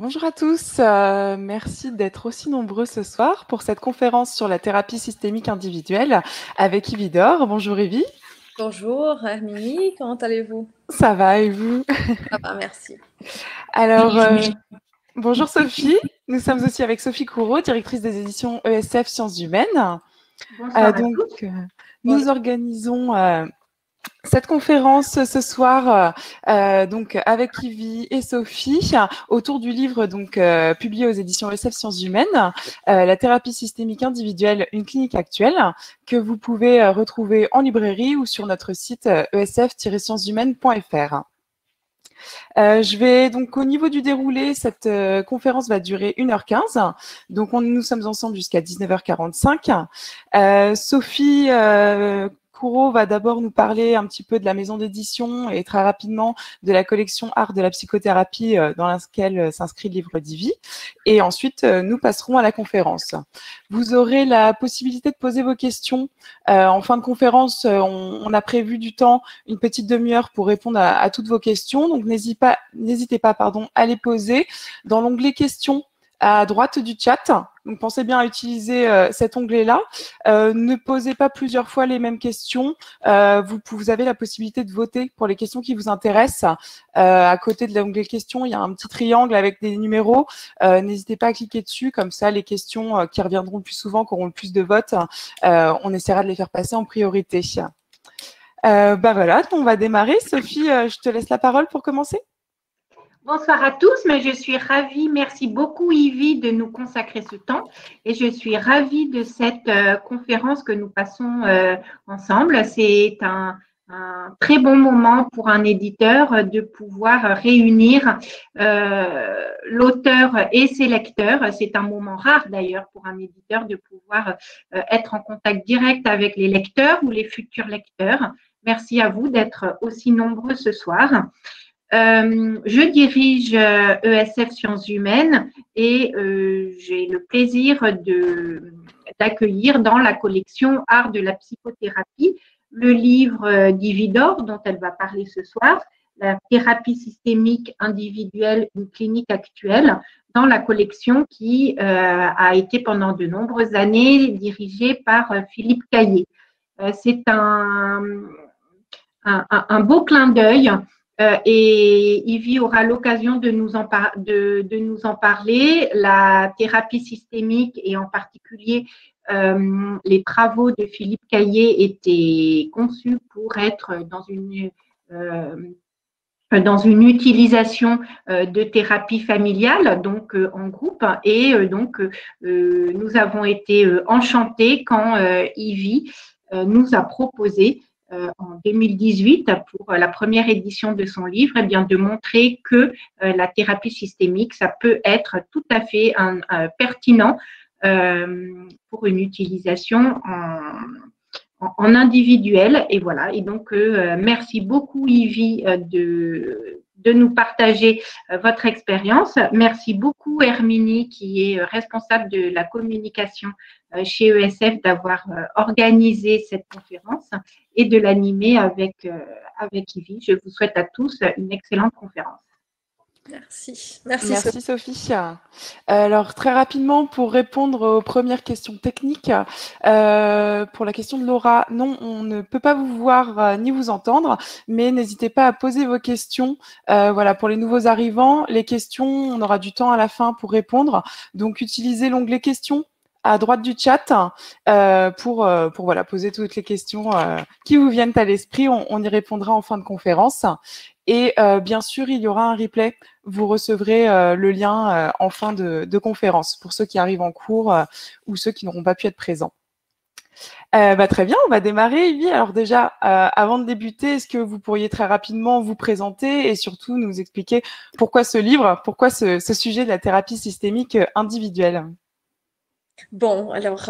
Bonjour à tous, merci d'être aussi nombreux ce soir pour cette conférence sur la thérapie systémique individuelle avec Yvi Dor. Bonjour Yvi. Bonjour Herminie, comment allez-vous? Ça va et vous? Ça va, merci. Alors, bonjour Sophie. Nous sommes aussi avec Sophie Couraud, directrice des éditions ESF Sciences Humaines. Bonsoir à Donc, tous. nous organisons cette conférence ce soir, donc avec Yvi et Sophie, autour du livre publié aux éditions ESF Sciences Humaines, La thérapie systémique individuelle, une clinique actuelle, que vous pouvez retrouver en librairie ou sur notre site esf-scienceshumaines.fr. Je vais donc au niveau du déroulé, cette conférence va durer 1h15. Donc nous sommes ensemble jusqu'à 19h45. Sophie Couraud va d'abord nous parler un petit peu de la maison d'édition et très rapidement de la collection Art de la psychothérapie dans laquelle s'inscrit le livre d'Yvi. Et ensuite, nous passerons à la conférence. Vous aurez la possibilité de poser vos questions. En fin de conférence, on a prévu du temps, une petite demi-heure pour répondre à toutes vos questions. Donc, n'hésitez pas, à les poser dans l'onglet questions à droite du chat. Donc, pensez bien à utiliser cet onglet-là. Ne posez pas plusieurs fois les mêmes questions. Vous avez la possibilité de voter pour les questions qui vous intéressent. À côté de l'onglet questions, il y a un petit triangle avec des numéros. N'hésitez pas à cliquer dessus. Comme ça, les questions qui reviendront le plus souvent, qui auront le plus de votes, on essaiera de les faire passer en priorité. Voilà, on va démarrer. Sophie, je te laisse la parole pour commencer. Bonsoir à tous, mais je suis ravie, merci beaucoup Yvi de nous consacrer ce temps et je suis ravie de cette conférence que nous passons ensemble. C'est un très bon moment pour un éditeur de pouvoir réunir l'auteur et ses lecteurs. C'est un moment rare d'ailleurs pour un éditeur de pouvoir être en contact direct avec les lecteurs ou les futurs lecteurs. Merci à vous d'être aussi nombreux ce soir. Je dirige ESF Sciences Humaines et j'ai le plaisir d'accueillir dans la collection Art de la psychothérapie le livre d'Yvi Dor dont elle va parler ce soir, La thérapie systémique individuelle, une clinique actuelle, dans la collection qui a été pendant de nombreuses années dirigée par Philippe Caillé. C'est un beau clin d'œil. Et Yvi aura l'occasion de nous en parler. La thérapie systémique et en particulier les travaux de Philippe Caillé étaient conçus pour être dans une utilisation de thérapie familiale, donc en groupe. Et nous avons été enchantés quand Yvi nous a proposé en 2018 pour la première édition de son livre, eh bien, de montrer que la thérapie systémique, ça peut être tout à fait pertinent pour une utilisation en individuel. Et voilà. Et donc, merci beaucoup, Yvi, de nous partager votre expérience. Merci beaucoup, Herminie, qui est responsable de la communication chez ESF, d'avoir organisé cette conférence et de l'animer avec Yvi. Je vous souhaite à tous une excellente conférence. Merci. Merci Sophie. Alors très rapidement pour répondre aux premières questions techniques, pour la question de Laura, non, on ne peut pas vous voir ni vous entendre, mais n'hésitez pas à poser vos questions. Voilà, pour les nouveaux arrivants, les questions, on aura du temps à la fin pour répondre. Donc utilisez l'onglet questions à droite du chat pour voilà, poser toutes les questions qui vous viennent à l'esprit. On y répondra en fin de conférence. Et bien sûr, il y aura un replay. Vous recevrez le lien en fin de conférence pour ceux qui arrivent en cours ou ceux qui n'auront pas pu être présents. Très bien, on va démarrer, Yvi. Alors déjà, avant de débuter, est-ce que vous pourriez très rapidement vous présenter et surtout nous expliquer pourquoi ce livre, pourquoi ce sujet de la thérapie systémique individuelle? Bon, alors,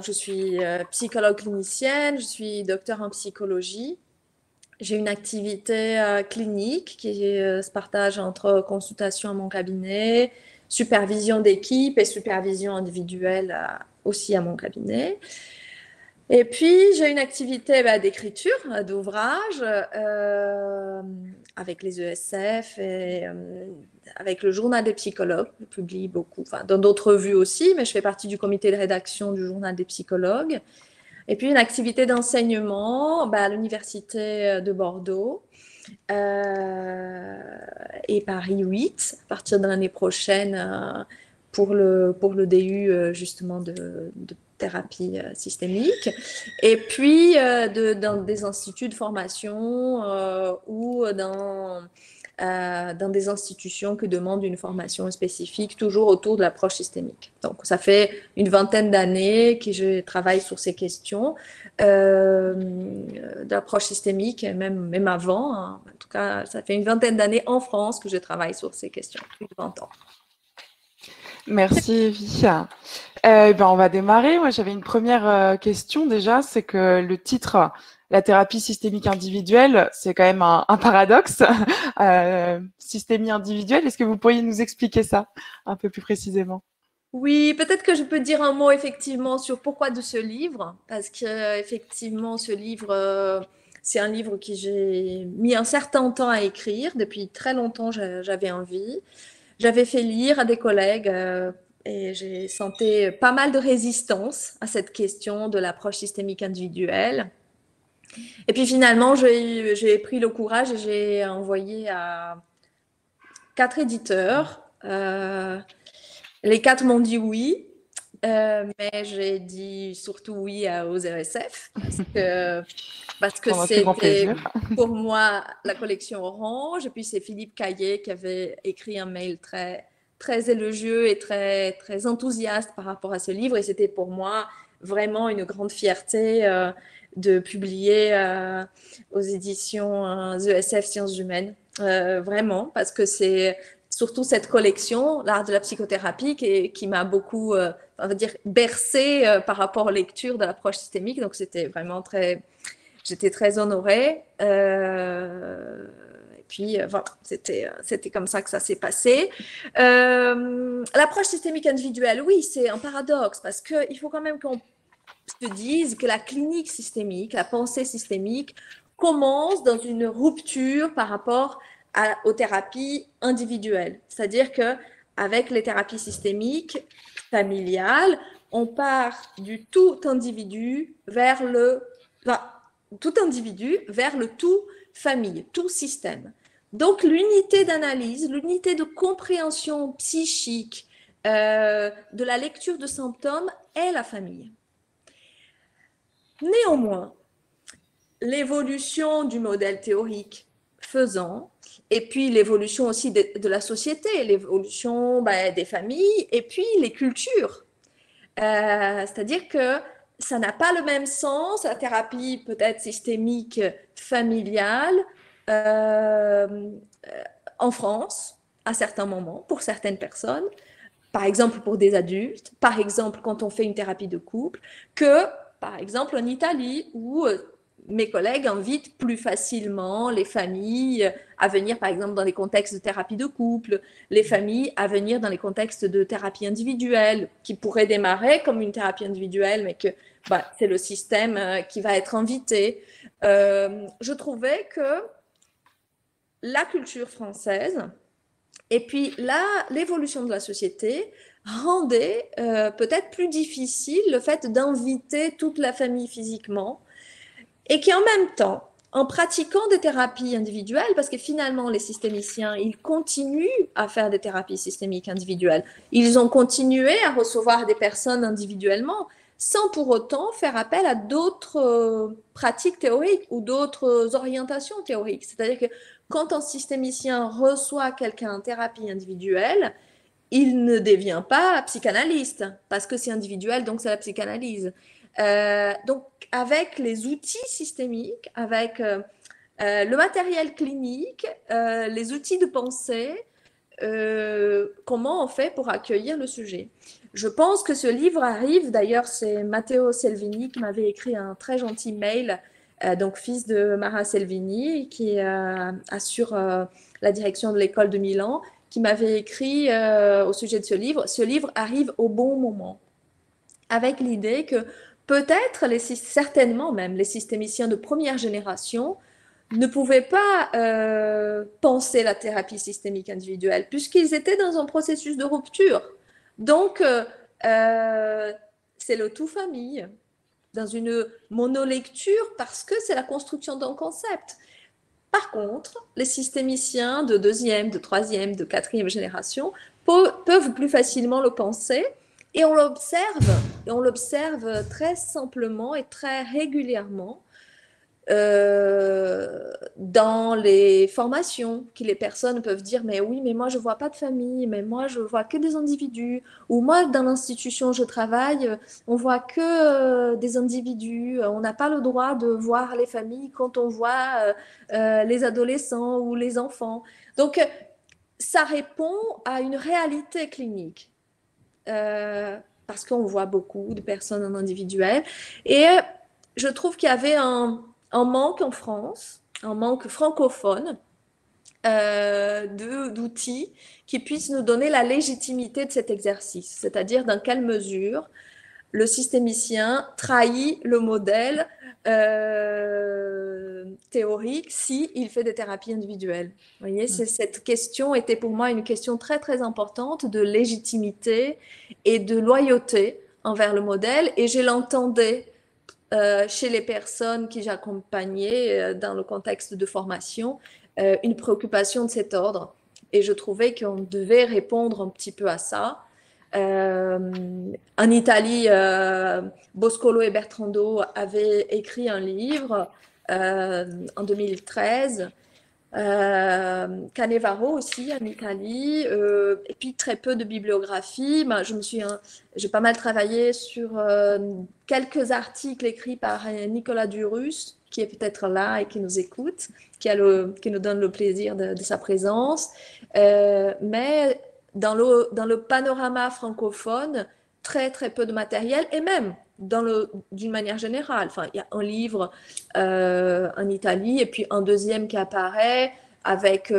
je suis psychologue clinicienne, je suis docteur en psychologie. J'ai une activité clinique qui se partage entre consultation à mon cabinet, supervision d'équipe et supervision individuelle aussi à mon cabinet. Et puis, j'ai une activité d'écriture, d'ouvrage, avec les ESF et avec le journal des psychologues. Je publie beaucoup, enfin, dans d'autres revues aussi, mais je fais partie du comité de rédaction du journal des psychologues. Et puis, une activité d'enseignement à l'université de Bordeaux et Paris 8, à partir de l'année prochaine, pour le DU, justement, de thérapie systémique. Et puis, dans des instituts de formation ou dans des institutions que demandent une formation spécifique, toujours autour de l'approche systémique. Donc, ça fait une vingtaine d'années que je travaille sur ces questions d'approche systémique, même avant. Hein. En tout cas, ça fait une vingtaine d'années en France que je travaille sur ces questions, plus de 20 ans. Merci, Evie. On va démarrer. Moi, j'avais une première question déjà, c'est que le titre, la thérapie systémique individuelle, c'est quand même un paradoxe. Systémie individuelle, est-ce que vous pourriez nous expliquer ça un peu plus précisément? Oui, peut-être que je peux dire un mot effectivement sur pourquoi de ce livre, parce que effectivement, ce livre, c'est un livre que j'ai mis un certain temps à écrire. Depuis très longtemps, j'avais envie. J'avais fait lire à des collègues et j'ai senti pas mal de résistance à cette question de l'approche systémique individuelle. Et puis finalement, j'ai pris le courage et j'ai envoyé à 4 éditeurs. Les 4 m'ont dit oui, mais j'ai dit surtout oui aux ESF parce que c'était pour moi la collection Orange. Et puis c'est Philippe Caillé qui avait écrit un mail très, très élogieux et très, très enthousiaste par rapport à ce livre. Et c'était pour moi vraiment une grande fierté de publier aux éditions ESF Sciences Humaines. Vraiment, parce que c'est surtout cette collection, l'art de la psychothérapie, qui m'a beaucoup, on va dire, bercée par rapport aux lectures de l'approche systémique. Donc, c'était vraiment j'étais très honorée. Et puis, voilà, c'était comme ça que ça s'est passé. L'approche systémique individuelle, oui, c'est un paradoxe parce qu'il faut quand même qu'on se dise que la clinique systémique, la pensée systémique, commence dans une rupture par rapport aux thérapies individuelles. C'est-à-dire qu'avec les thérapies systémiques familiales, on part du tout individu vers le tout famille, tout système. Donc l'unité d'analyse, l'unité de compréhension psychique de la lecture de symptômes est la famille. Néanmoins, l'évolution du modèle théorique faisant, et puis l'évolution aussi de la société, l'évolution des familles, et puis les cultures. C'est-à-dire que ça n'a pas le même sens, la thérapie peut-être systémique familiale en France, à certains moments, pour certaines personnes, par exemple pour des adultes, par exemple quand on fait une thérapie de couple, que par exemple en Italie, où mes collègues invitent plus facilement les familles à venir, par exemple, dans les contextes de thérapie de couple, les familles à venir dans les contextes de thérapie individuelle, qui pourraient démarrer comme une thérapie individuelle, mais que c'est le système qui va être invité. Je trouvais que la culture française et puis l'évolution de la société rendait peut-être plus difficile le fait d'inviter toute la famille physiquement, et qui en même temps, en pratiquant des thérapies individuelles, parce que finalement les systémiciens, ils continuent à faire des thérapies systémiques individuelles, ils ont continué à recevoir des personnes individuellement, sans pour autant faire appel à d'autres pratiques théoriques ou d'autres orientations théoriques. C'est-à-dire que quand un systémicien reçoit quelqu'un en thérapie individuelle, il ne devient pas psychanalyste, parce que c'est individuel, donc c'est la psychanalyse. Donc, avec les outils systémiques, avec le matériel clinique, les outils de pensée, comment on fait pour accueillir le sujet? Je pense que ce livre arrive, d'ailleurs, c'est Matteo Selvini qui m'avait écrit un très gentil mail, donc fils de Mara Selvini, qui assure la direction de l'école de Milan, qui m'avait écrit au sujet de ce livre. Ce livre arrive au bon moment, avec l'idée que peut-être, certainement même, les systémiciens de première génération ne pouvaient pas penser la thérapie systémique individuelle, puisqu'ils étaient dans un processus de rupture. Donc, c'est le tout famille, dans une monolecture, parce que c'est la construction d'un concept. Par contre, les systémiciens de deuxième, de troisième, de quatrième génération peuvent plus facilement le penser, et on l'observe très simplement et très régulièrement dans les formations, que les personnes peuvent dire, mais oui, mais moi je vois pas de famille, mais moi je vois que des individus, ou moi dans l'institution où je travaille, on voit que des individus, on n'a pas le droit de voir les familles quand on voit les adolescents ou les enfants. Donc ça répond à une réalité clinique. Parce qu'on voit beaucoup de personnes en individuel. Et je trouve qu'il y avait un manque en France, un manque francophone d'outils qui puissent nous donner la légitimité de cet exercice, c'est-à-dire dans quelle mesure le systémicien trahit le modèle théorique s'il fait des thérapies individuelles. Vous voyez, cette question était pour moi une question très, très importante de légitimité et de loyauté envers le modèle, et je l'entendais chez les personnes que j'accompagnais dans le contexte de formation, une préoccupation de cet ordre. Et je trouvais qu'on devait répondre un petit peu à ça. En Italie, Boscolo et Bertrando avaient écrit un livre en 2013. Canevaro aussi en Italie, et puis très peu de bibliographie. J'ai pas mal travaillé sur quelques articles écrits par Nicolas Durus, qui est peut-être là et qui nous écoute, qui nous donne le plaisir de sa présence. Mais dans le panorama francophone, très très peu de matériel, et même d'une manière générale. Enfin, il y a un livre en Italie et puis un deuxième qui apparaît avec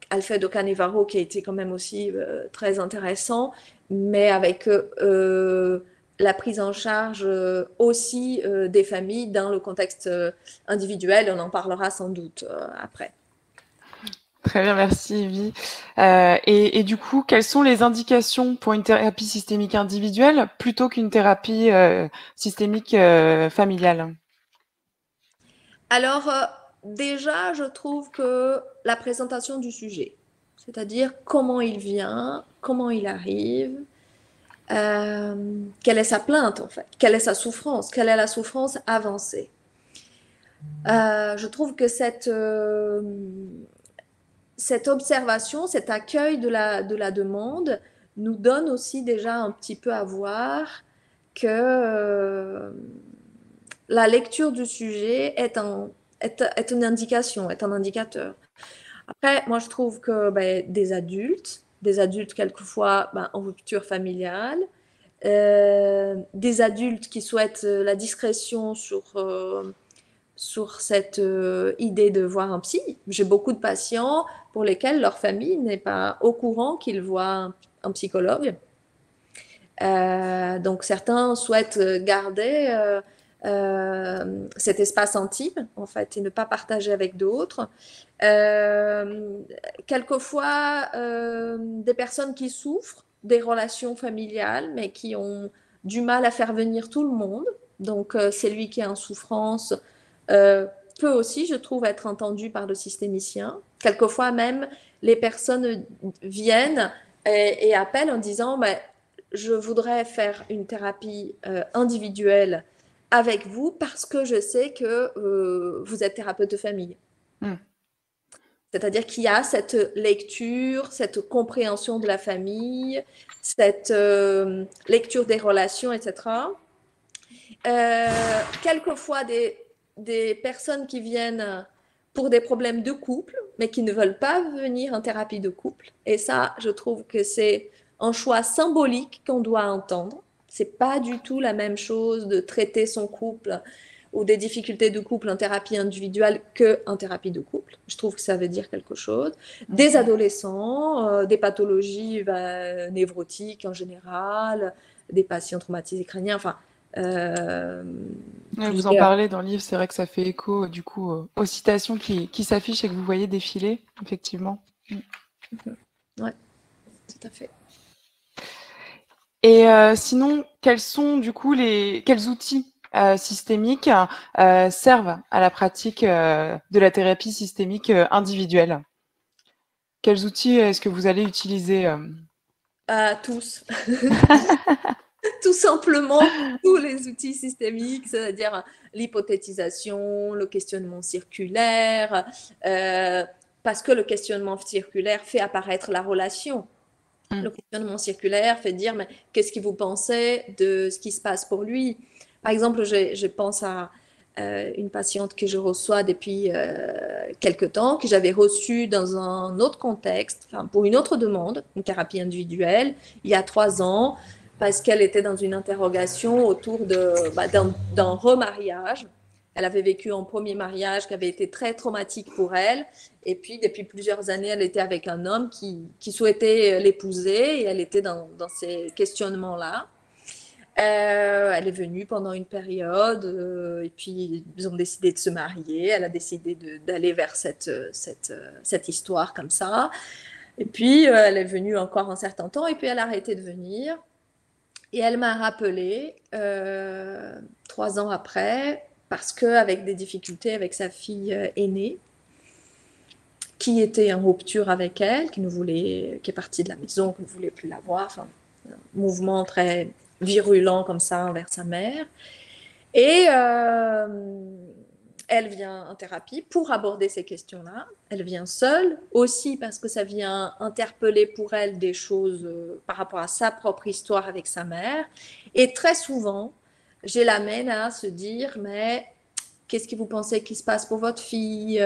Alfredo Canevaro, qui a été quand même aussi très intéressant, mais avec la prise en charge aussi des familles dans le contexte individuel. On en parlera sans doute après. Très bien, merci Evie. Et du coup, quelles sont les indications pour une thérapie systémique individuelle plutôt qu'une thérapie systémique familiale? Alors, déjà, je trouve que la présentation du sujet, c'est-à-dire comment il vient, comment il arrive, quelle est sa plainte en fait, quelle est sa souffrance, quelle est la souffrance avancée. Je trouve que cette observation, cet accueil de la demande nous donne aussi déjà un petit peu à voir que la lecture du sujet est une indication, est un indicateur. Après, moi, je trouve que des adultes quelquefois en rupture familiale, des adultes qui souhaitent la discrétion sur cette idée de voir un psy. J'ai beaucoup de patients pour lesquels leur famille n'est pas au courant qu'ils voient un psychologue. Donc, certains souhaitent garder cet espace intime, en fait, et ne pas partager avec d'autres. Quelquefois, des personnes qui souffrent des relations familiales, mais qui ont du mal à faire venir tout le monde. Donc, celui qui est en souffrance peut aussi, je trouve, être entendu par le systémicien. Quelquefois même, les personnes viennent et appellent en disant je voudrais faire une thérapie individuelle avec vous parce que je sais que vous êtes thérapeute de famille. C'est-à-dire qu'il y a cette lecture, cette compréhension de la famille, cette lecture des relations, etc. Quelquefois, des personnes qui viennent pour des problèmes de couple, mais qui ne veulent pas venir en thérapie de couple. Et ça, je trouve que c'est un choix symbolique qu'on doit entendre. C'est pas du tout la même chose de traiter son couple ou des difficultés de couple en thérapie individuelle qu'en thérapie de couple. Je trouve que ça veut dire quelque chose. Des adolescents, des pathologies névrotiques en général, des patients traumatisés crâniens, enfin, Vous en parlez dans le livre, c'est vrai que ça fait écho du coup aux citations qui s'affichent et que vous voyez défiler, effectivement. Oui, tout à fait. Et sinon, quels sont du coup quels outils systémiques servent à la pratique de la thérapie systémique individuelle? Quels outils est-ce que vous allez utiliser Tous. Tout simplement, tous les outils systémiques, c'est-à-dire l'hypothétisation, le questionnement circulaire, parce que le questionnement circulaire fait apparaître la relation. Le questionnement circulaire fait dire, mais qu'est-ce que vous pensez de ce qui se passe pour lui? Par exemple, je pense à une patiente que je reçois depuis quelque temps, que j'avais reçue dans un autre contexte, enfin, pour une autre demande, une thérapie individuelle, il y a 3 ans, parce qu'elle était dans une interrogation autour d'un remariage. Elle avait vécu un premier mariage qui avait été très traumatique pour elle. Et puis, depuis plusieurs années, elle était avec un homme qui souhaitait l'épouser et elle était dans ces questionnements-là. Elle est venue pendant une période et puis ils ont décidé de se marier. Elle a décidé d'aller vers cette histoire comme ça. Et puis, elle est venue encore un certain temps et puis elle a arrêté de venir. Et elle m'a rappelé 3 ans après parce qu'avec des difficultés avec sa fille aînée, qui était en rupture avec elle, qui est partie de la maison, qui ne voulait plus la voir, enfin, un mouvement très virulent comme ça envers sa mère. Et elle vient en thérapie pour aborder ces questions-là. Elle vient seule, aussi parce que ça vient interpeller pour elle des choses par rapport à sa propre histoire avec sa mère. Et très souvent, je l'amène à se dire, mais qu'est-ce que vous pensez qui se passe pour votre fille?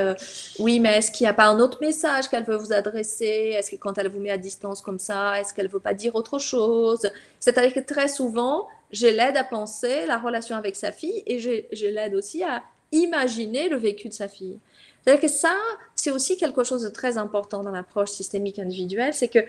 Oui, mais est-ce qu'il n'y a pas un autre message qu'elle veut vous adresser? Est-ce que quand elle vous met à distance comme ça, est-ce qu'elle ne veut pas dire autre chose? C'est-à-dire que très souvent, je l'aide à penser la relation avec sa fille et je l'aide aussi à imaginer le vécu de sa fille. C'est-à-dire que ça, c'est aussi quelque chose de très important dans l'approche systémique individuelle, c'est que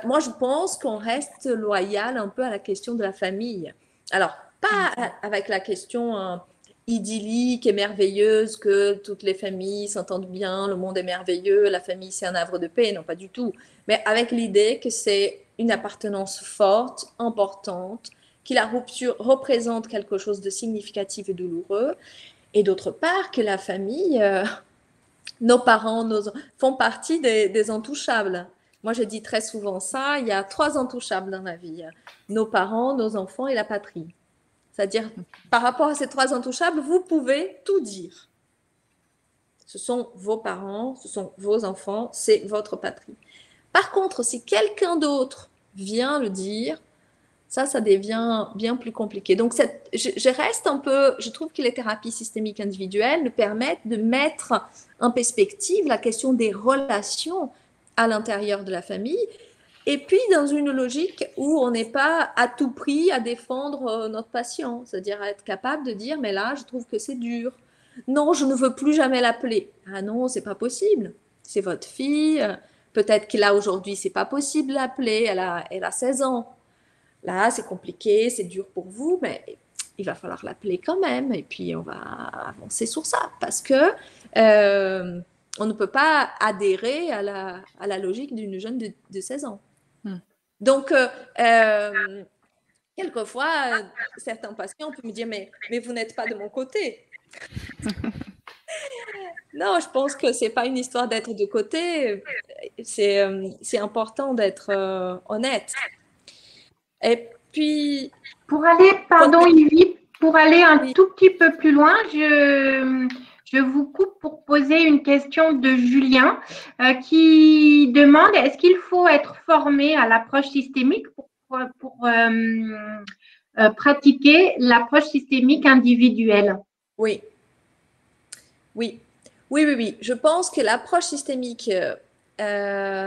moi, je pense qu'on reste loyal un peu à la question de la famille. Alors, pas avec la question idyllique et merveilleuse que toutes les familles s'entendent bien, le monde est merveilleux, la famille c'est un havre de paix, non pas du tout, mais avec l'idée que c'est une appartenance forte, importante, que la rupture représente quelque chose de significatif et douloureux, et d'autre part que la famille, nos parents font partie des intouchables. Moi, je dis très souvent ça, il y a 3 intouchables dans la vie, nos parents, nos enfants et la patrie. C'est-à-dire, par rapport à ces 3 intouchables, vous pouvez tout dire. Ce sont vos parents, ce sont vos enfants, c'est votre patrie. Par contre, si quelqu'un d'autre vient le dire, ça devient bien plus compliqué. Donc, je reste un peu, je trouve que les thérapies systémiques individuelles nous permettent de mettre en perspective la question des relations à l'intérieur de la famille. Et puis, dans une logique où on n'est pas à tout prix à défendre notre patient, c'est-à-dire à être capable de dire, mais là, je trouve que c'est dur. Non, je ne veux plus jamais l'appeler. Ah non, c'est pas possible. C'est votre fille. Peut-être que là, aujourd'hui, c'est pas possible de l'appeler. Elle a 16 ans. Là, c'est compliqué, c'est dur pour vous, mais il va falloir l'appeler quand même. Et puis, on va avancer sur ça parce que on ne peut pas adhérer à la logique d'une jeune de 16 ans. Donc, quelquefois, certains patients peuvent me dire, mais vous n'êtes pas de mon côté. Non, je pense que ce n'est pas une histoire d'être de côté. C'est important d'être honnête. Et puis... Pour aller, pardon Yvi, pour aller un tout petit peu plus loin, je vous coupe pour poser une question de Julien qui demande, est-ce qu'il faut être formé à l'approche systémique pour pratiquer l'approche systémique individuelle? Oui. Je pense que l'approche systémique est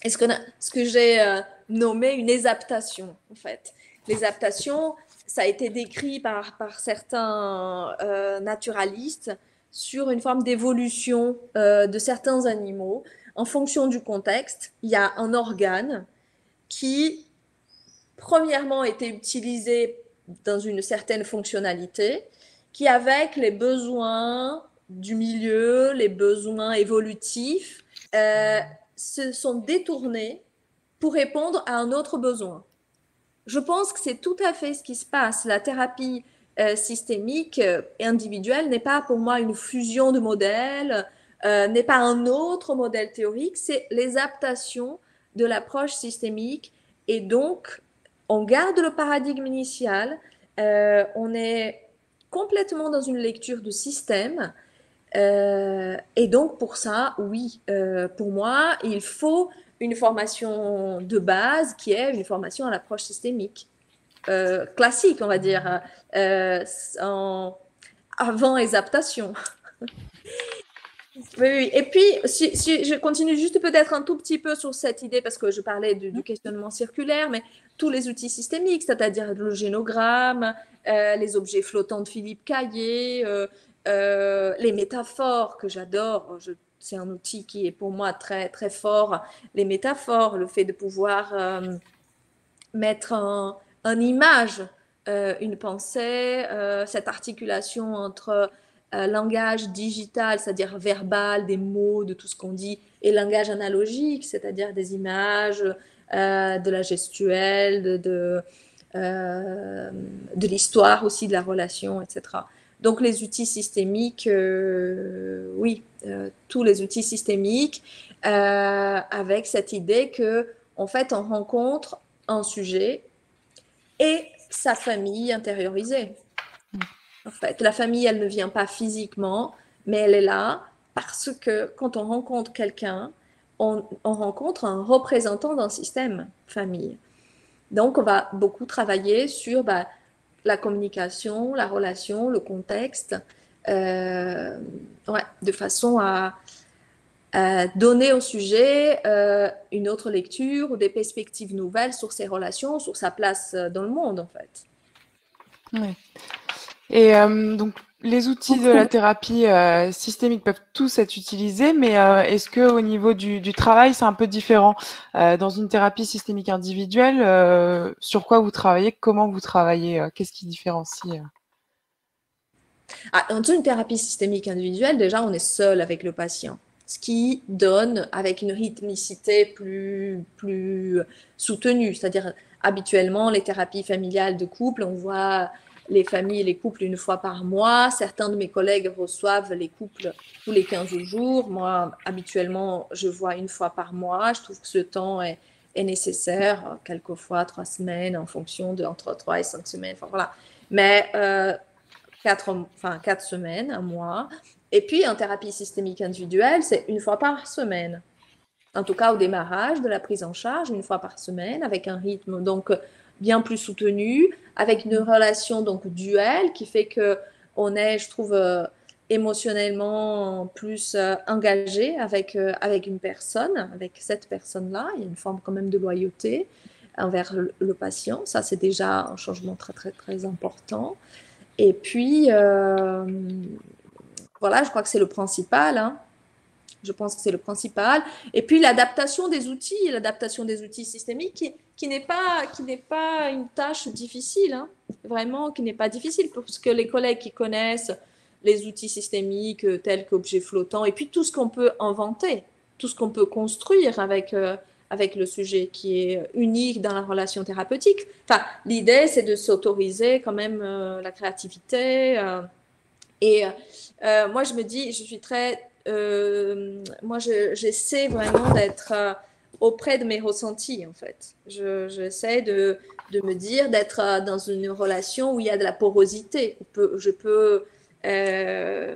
ce que j'ai nommé une exaptation, en fait. L'exaptation, ça a été décrit par certains naturalistes sur une forme d'évolution de certains animaux. En fonction du contexte, il y a un organe qui premièrement été utilisé dans une certaine fonctionnalité, qui avec les besoins du milieu, les besoins évolutifs, se sont détournés pour répondre à un autre besoin. Je pense que c'est tout à fait ce qui se passe. La thérapie systémique et individuelle n'est pas pour moi une fusion de modèles, n'est pas un autre modèle théorique, c'est les adaptations de l'approche systémique. Et donc, on garde le paradigme initial, on est complètement dans une lecture de système. Et donc, pour ça, oui, pour moi, il faut une formation de base qui est une formation à l'approche systémique. Classique, on va dire, avant exaptation. Oui. Et puis, si je continue juste peut-être un tout petit peu sur cette idée, parce que je parlais du questionnement circulaire, mais tous les outils systémiques, c'est-à-dire le génogramme, les objets flottants de Philippe Caillé, les métaphores que j'adore, c'est un outil qui est pour moi très, très fort, les métaphores, le fait de pouvoir mettre en image une pensée, cette articulation entre langage digital, c'est-à-dire verbal, des mots, de tout ce qu'on dit, et langage analogique, c'est-à-dire des images, de la gestuelle, de l'histoire aussi, de la relation, etc. Donc les outils systémiques, oui, tous les outils systémiques, avec cette idée que, en fait, on rencontre un sujet et sa famille intériorisée. En fait, la famille, elle ne vient pas physiquement, mais elle est là parce que quand on rencontre quelqu'un, on rencontre un représentant d'un système famille. Donc, on va beaucoup travailler sur la communication, la relation, le contexte, de façon à donner au sujet une autre lecture ou des perspectives nouvelles sur ses relations, sur sa place dans le monde, en fait. Oui. Et donc, les outils de la thérapie systémique peuvent tous être utilisés, mais est-ce que au niveau du travail, c'est un peu différent dans une thérapie systémique individuelle, sur quoi vous travaillez, comment vous travaillez, qu'est-ce qui différencie Dans une thérapie systémique individuelle, déjà, on est seul avec le patient, ce qui donne avec une rythmicité plus soutenue. C'est-à-dire, habituellement, les thérapies familiales de couple, on voit les familles et les couples une fois par mois. Certains de mes collègues reçoivent les couples tous les 15 jours. Moi, habituellement, je vois une fois par mois. Je trouve que ce temps est nécessaire, quelquefois 3 semaines, en fonction de entre 3 et 5 semaines. Enfin, voilà. Mais 4 semaines, un mois. Et puis, en thérapie systémique individuelle, c'est une fois par semaine. En tout cas, au démarrage de la prise en charge, une fois par semaine, avec un rythme donc bien plus soutenu, avec une relation donc duelle qui fait qu'on est, je trouve, émotionnellement plus engagé avec une personne, avec cette personne-là. Il y a une forme quand même de loyauté envers le patient. Ça, c'est déjà un changement très, très, très important. Et puis, voilà, je crois que c'est le principal. Hein. Je pense que c'est le principal. Et puis, l'adaptation des outils systémiques qui n'est pas une tâche difficile. Hein. Vraiment, qui n'est pas difficile. Parce que les collègues qui connaissent les outils systémiques tels qu'objets flottants, et puis tout ce qu'on peut inventer, tout ce qu'on peut construire avec le sujet qui est unique dans la relation thérapeutique. Enfin, l'idée, c'est de s'autoriser quand même la créativité. Moi, je me dis, je suis très... moi, j'essaie vraiment d'être auprès de mes ressentis, en fait. J'essaie de me dire d'être dans une relation où il y a de la porosité. Je peux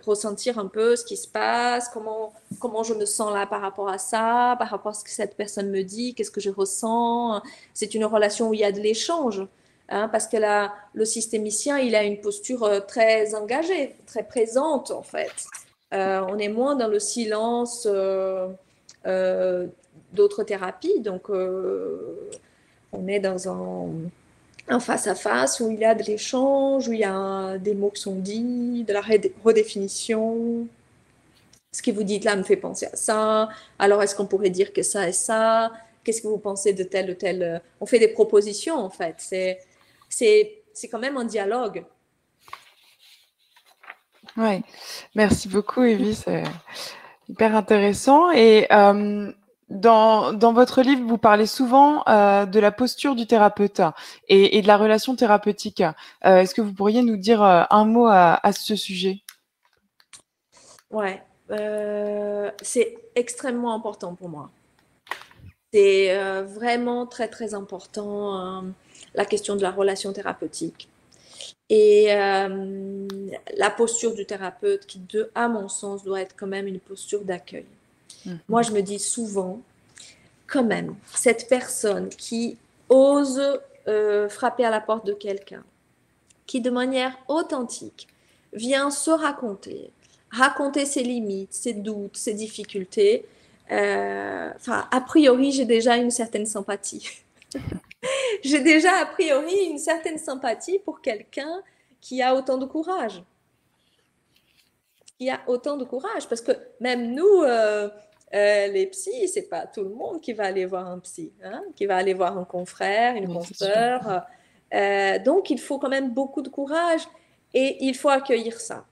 ressentir un peu ce qui se passe, comment je me sens là par rapport à ça, par rapport à ce que cette personne me dit, qu'est-ce que je ressens. C'est une relation où il y a de l'échange, hein, parce que le systémicien, il a une posture très engagée, très présente en fait. On est moins dans le silence d'autres thérapies, donc on est dans un face-à-face où il y a de l'échange, où il y a des mots qui sont dits, de la redéfinition. Ce que vous dites là me fait penser à ça. Alors, est-ce qu'on pourrait dire que ça et ça? qu'est-ce que vous pensez de tel ou tel… On fait des propositions, en fait. C'est quand même un dialogue. Oui, merci beaucoup, Evie. C'est hyper intéressant. Et dans votre livre, vous parlez souvent de la posture du thérapeute et de la relation thérapeutique. Est-ce que vous pourriez nous dire un mot à ce sujet? Ouais, c'est extrêmement important pour moi. C'est vraiment très, très important, la question de la relation thérapeutique. Et la posture du thérapeute qui, à mon sens, doit être quand même une posture d'accueil. Moi, je me dis souvent, quand même, cette personne qui ose frapper à la porte de quelqu'un, qui de manière authentique vient se raconter ses limites, ses doutes, ses difficultés, a priori, j'ai déjà une certaine sympathie. J'ai déjà a priori une certaine sympathie pour quelqu'un qui a autant de courage. Parce que même nous, les psys, c'est pas tout le monde qui va aller voir un psy, hein, qui va aller voir un confrère, une consoeur. Donc, il faut quand même beaucoup de courage et il faut accueillir ça.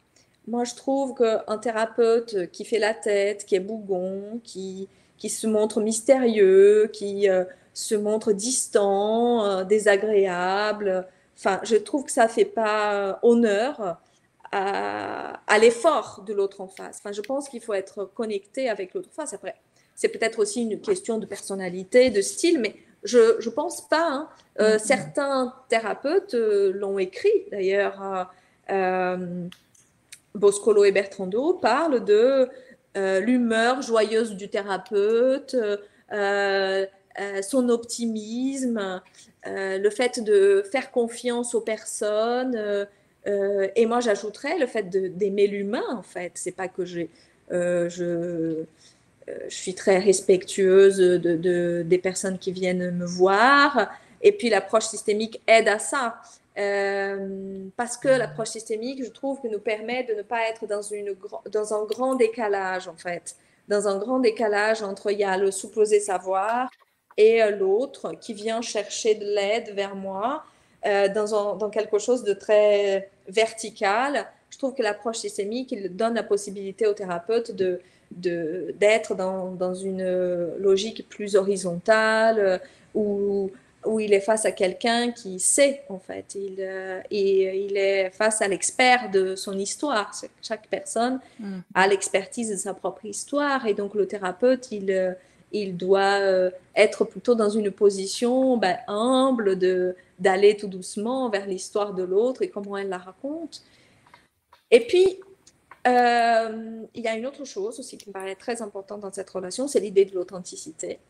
Moi, je trouve qu'un thérapeute qui fait la tête, qui est bougon, qui se montre mystérieux, qui se montre distant, désagréable, enfin, je trouve que ça ne fait pas honneur à l'effort de l'autre en face. Enfin, je pense qu'il faut être connecté avec l'autre face. Après, c'est peut-être aussi une question de personnalité, de style, mais je ne pense pas. Hein. Certains thérapeutes l'ont écrit, d'ailleurs. Boscolo et Bertrando parlent de l'humeur joyeuse du thérapeute, son optimisme, le fait de faire confiance aux personnes. Et moi, j'ajouterais le fait d'aimer l'humain, en fait. C'est pas que je suis très respectueuse des personnes qui viennent me voir. Et puis, l'approche systémique aide à ça. Parce que l'approche systémique, je trouve, que nous permet de ne pas être dans un grand décalage, en fait. Dans un grand décalage entre il y a le supposé savoir et l'autre qui vient chercher de l'aide vers moi dans quelque chose de très vertical. Je trouve que l'approche systémique, il donne la possibilité au thérapeute d'être dans une logique plus horizontale où il est face à quelqu'un qui sait, en fait. Il est face à l'expert de son histoire. Chaque personne a l'expertise de sa propre histoire. Et donc, le thérapeute, il doit être plutôt dans une position humble d'aller tout doucement vers l'histoire de l'autre et comment elle la raconte. Et puis, il y a une autre chose aussi qui me paraît très importante dans cette relation, c'est l'idée de l'authenticité.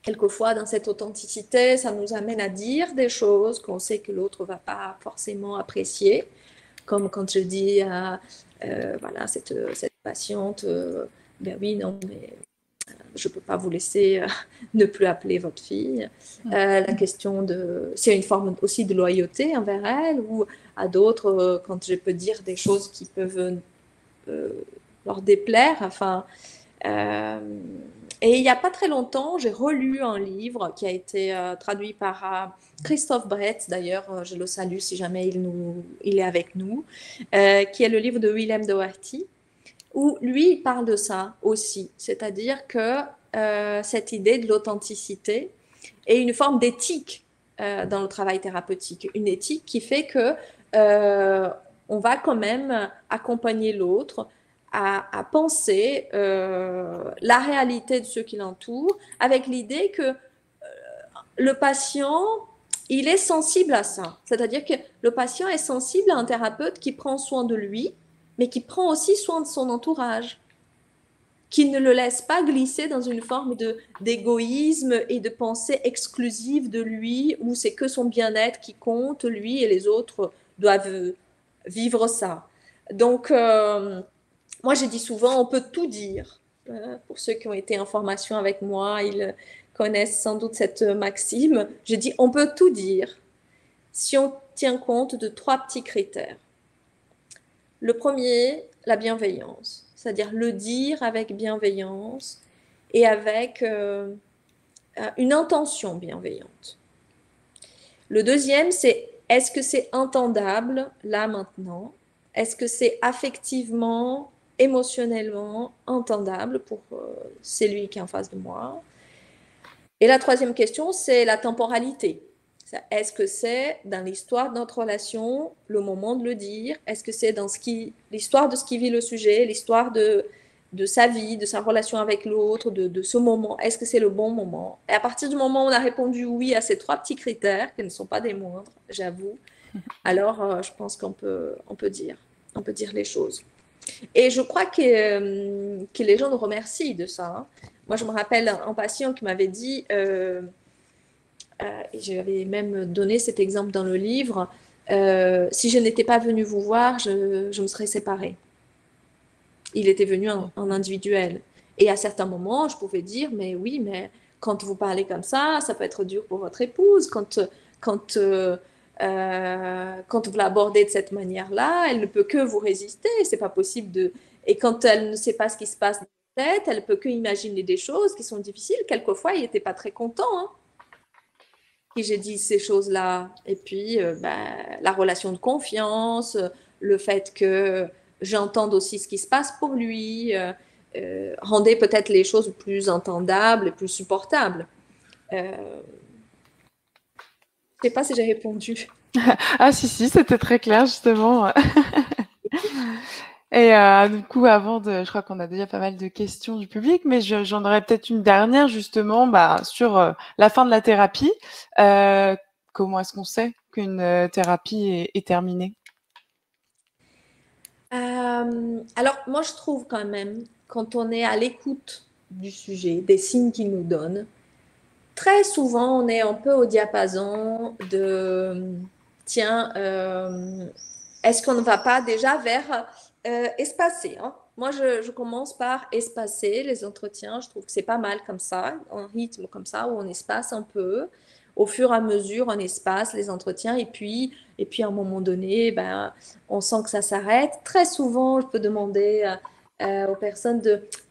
Quelquefois, dans cette authenticité, ça nous amène à dire des choses qu'on sait que l'autre ne va pas forcément apprécier. Comme quand je dis à cette patiente, ben oui, non, mais je ne peux pas vous laisser ne plus appeler votre fille. La question c'est une forme aussi de loyauté envers elle, ou à d'autres, quand je peux dire des choses qui peuvent leur déplaire, enfin… et il n'y a pas très longtemps, j'ai relu un livre qui a été traduit par Christophe Bretz, d'ailleurs, je le salue si jamais il est avec nous, qui est le livre de Willem Doherty, où lui, il parle de ça aussi, c'est-à-dire que cette idée de l'authenticité est une forme d'éthique dans le travail thérapeutique, une éthique qui fait que on va quand même accompagner l'autre à penser la réalité de ceux qui l'entourent, avec l'idée que le patient, il est sensible à ça. C'est-à-dire que le patient est sensible à un thérapeute qui prend soin de lui, mais qui prend aussi soin de son entourage, qui ne le laisse pas glisser dans une forme d'égoïsme et de pensée exclusive de lui, où c'est que son bien-être qui compte, lui et les autres doivent vivre ça. Donc, moi, j'ai dit souvent, on peut tout dire. Pour ceux qui ont été en formation avec moi, ils connaissent sans doute cette maxime. J'ai dit, on peut tout dire si on tient compte de 3 petits critères. Le premier, la bienveillance, c'est-à-dire le dire avec bienveillance et avec une intention bienveillante. Le deuxième, c'est est-ce que c'est entendable là maintenant? Est-ce que c'est affectivement, émotionnellement entendable pour celui qui est en face de moi? Et la troisième question, c'est la temporalité. Est-ce que c'est dans l'histoire de notre relation le moment de le dire? Est-ce que c'est dans l'histoire de ce qui vit le sujet, l'histoire de sa vie, de sa relation avec l'autre, de ce moment? Est-ce que c'est le bon moment? Et à partir du moment où on a répondu oui à ces trois petits critères, qui ne sont pas des moindres, j'avoue, alors je pense qu'on peut dire les choses. Et je crois que les gens nous remercient de ça. Hein. Moi, je me rappelle un patient qui m'avait dit, et j'avais même donné cet exemple dans le livre, si je n'étais pas venue vous voir, je me serais séparée. Il était venu en individuel. Et à certains moments, je pouvais dire, mais oui, mais quand vous parlez comme ça peut être dur pour votre épouse. Quand vous l'abordez de cette manière-là, elle ne peut que vous résister. C'est pas possible de. Et quand elle ne sait pas ce qui se passe dans sa tête, elle peut que imaginer des choses qui sont difficiles. Quelquefois, il n'était pas très content. Hein, que j'ai dit ces choses-là. Et puis, la relation de confiance, le fait que j'entende aussi ce qui se passe pour lui, rendait peut-être les choses plus entendables et plus supportables. Je ne sais pas si j'ai répondu. Ah si, c'était très clair justement. Et du coup, je crois qu'on a déjà pas mal de questions du public, mais j'en aurais peut-être une dernière justement sur la fin de la thérapie. Comment est-ce qu'on sait qu'une thérapie est terminée? Alors, moi, je trouve quand même, quand on est à l'écoute du sujet, des signes qu'il nous donne, très souvent, on est un peu au diapason de tiens, est-ce qu'on ne va pas déjà vers espacer, hein? Moi, je commence par espacer les entretiens. Je trouve que c'est pas mal comme ça, un rythme comme ça, où on espace un peu. Au fur et à mesure, on espace les entretiens. Et puis à un moment donné, on sent que ça s'arrête. Très souvent, je peux demander aux personnes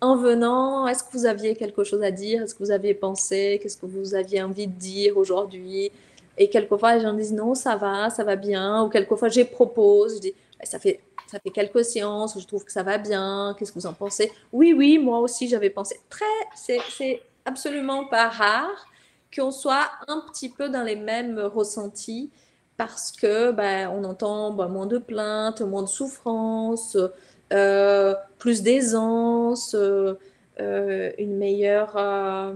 en venant, est-ce que vous aviez quelque chose à dire? Est-ce que vous aviez pensé? Qu'est-ce que vous aviez envie de dire aujourd'hui? Et quelquefois, les gens disent non, ça va bien. Ou quelquefois, je propose, je dis, ça fait quelques séances, je trouve que ça va bien. Qu'est-ce que vous en pensez? Oui, moi aussi, j'avais pensé. C'est absolument pas rare qu'on soit un petit peu dans les mêmes ressentis parce que on entend moins de plaintes, moins de souffrances, plus d'aisance, une meilleure,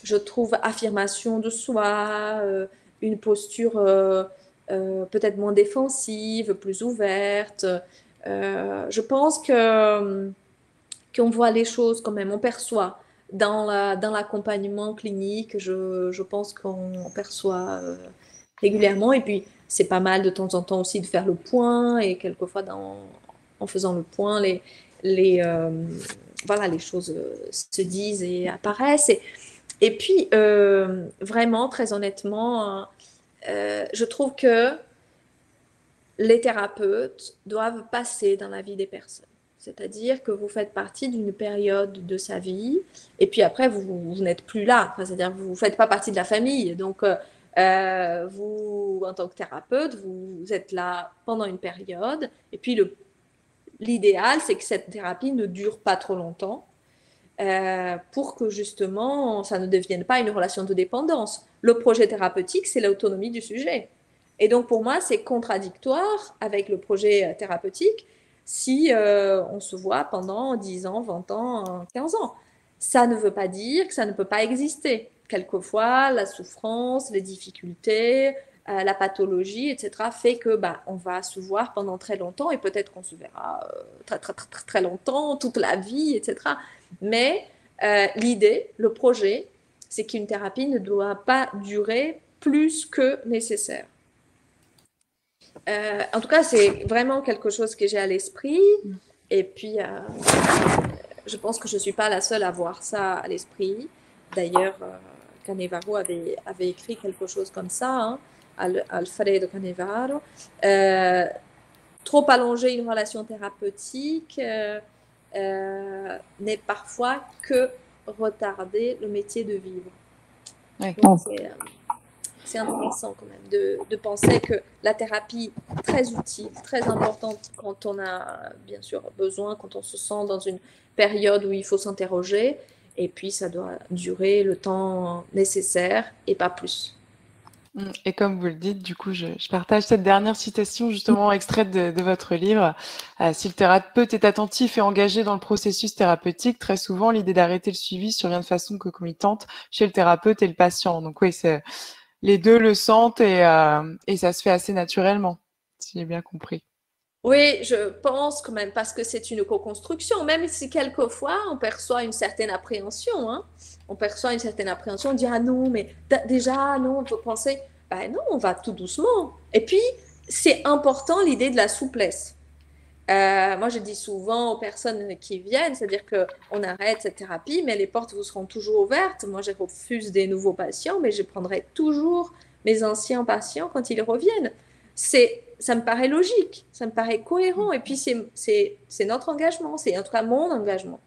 je trouve, affirmation de soi, une posture peut-être moins défensive, plus ouverte. Je pense qu'on voit les choses quand même, on perçoit dans l'accompagnement clinique, je pense qu'on perçoit régulièrement. Et puis, c'est pas mal de temps en temps aussi de faire le point. Et quelquefois, en faisant le point, les choses se disent et apparaissent. Et puis, vraiment, très honnêtement, je trouve que les thérapeutes doivent passer dans la vie des personnes. C'est-à-dire que vous faites partie d'une période de sa vie et puis après, vous n'êtes plus là. Enfin, c'est-à-dire que vous ne faites pas partie de la famille. Donc, vous, en tant que thérapeute, vous êtes là pendant une période. Et puis, l'idéal, c'est que cette thérapie ne dure pas trop longtemps pour que justement, ça ne devienne pas une relation de dépendance. Le projet thérapeutique, c'est l'autonomie du sujet. Et donc, pour moi, c'est contradictoire avec le projet thérapeutique si on se voit pendant 10 ans, 20 ans, 15 ans. Ça ne veut pas dire que ça ne peut pas exister. Quelquefois, la souffrance, les difficultés, la pathologie, etc., fait que on va se voir pendant très longtemps et peut-être qu'on se verra très, très, très, très, très longtemps, toute la vie, etc. Mais l'idée, le projet, c'est qu'une thérapie ne doit pas durer plus que nécessaire. En tout cas, c'est vraiment quelque chose que j'ai à l'esprit. Et puis, je pense que je ne suis pas la seule à voir ça à l'esprit. D'ailleurs, Canevaro avait écrit quelque chose comme ça, hein, Alfredo Canevaro. Trop allonger une relation thérapeutique n'est parfois que retarder le métier de vivre. Oui. Donc, c'est intéressant quand même de penser que la thérapie est très utile, très importante quand on a bien sûr besoin, quand on se sent dans une période où il faut s'interroger, et puis ça doit durer le temps nécessaire et pas plus. Et comme vous le dites, du coup, je partage cette dernière citation justement extraite de votre livre. Si le thérapeute est attentif et engagé dans le processus thérapeutique, très souvent, l'idée d'arrêter le suivi survient de façon concomitante chez le thérapeute et le patient. Donc oui, les deux le sentent et ça se fait assez naturellement, si j'ai bien compris. Oui, je pense quand même, parce que c'est une co-construction, même si quelquefois on perçoit une certaine appréhension. Hein. On perçoit une certaine appréhension, on dit ah non, mais déjà, non, on peut penser, ben non, on va tout doucement. Et puis, c'est important l'idée de la souplesse. Moi, je dis souvent aux personnes qui viennent, c'est-à-dire qu'on arrête cette thérapie, mais les portes vous seront toujours ouvertes. Moi, je refuse des nouveaux patients, mais je prendrai toujours mes anciens patients quand ils reviennent. Ça me paraît logique, ça me paraît cohérent. Et puis, c'est notre engagement, c'est en tout cas mon engagement.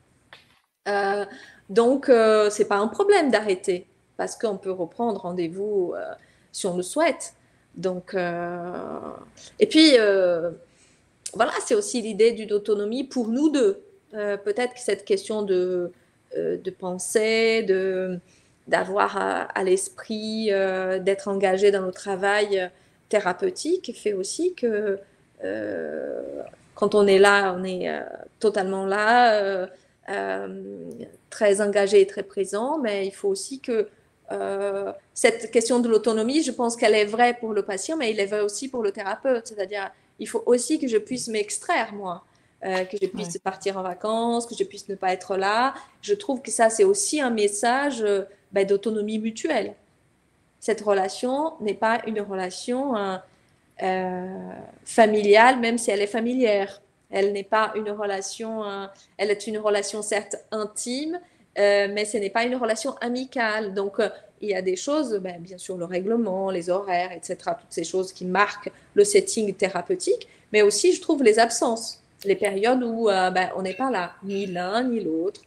Donc, ce n'est pas un problème d'arrêter, parce qu'on peut reprendre rendez-vous si on le souhaite. Donc, et puis, voilà, c'est aussi l'idée d'une autonomie pour nous deux. Peut-être que cette question de penser, d'avoir à l'esprit, d'être engagé dans le travail thérapeutique fait aussi que quand on est là, on est totalement là, très engagé et très présent, mais il faut aussi que cette question de l'autonomie, je pense qu'elle est vraie pour le patient, mais elle est vraie aussi pour le thérapeute, c'est-à-dire il faut aussi que je puisse m'extraire, moi, que je puisse partir en vacances, que je puisse ne pas être là. Je trouve que ça, c'est aussi un message d'autonomie mutuelle. Cette relation n'est pas une relation familiale, même si elle est familière. Elle n'est pas une relation, elle est une relation certes intime, mais ce n'est pas une relation amicale. Donc, il y a des choses, bien sûr, le règlement, les horaires, etc., toutes ces choses qui marquent le setting thérapeutique, mais aussi, je trouve, les absences, les périodes où on n'est pas là, ni l'un ni l'autre.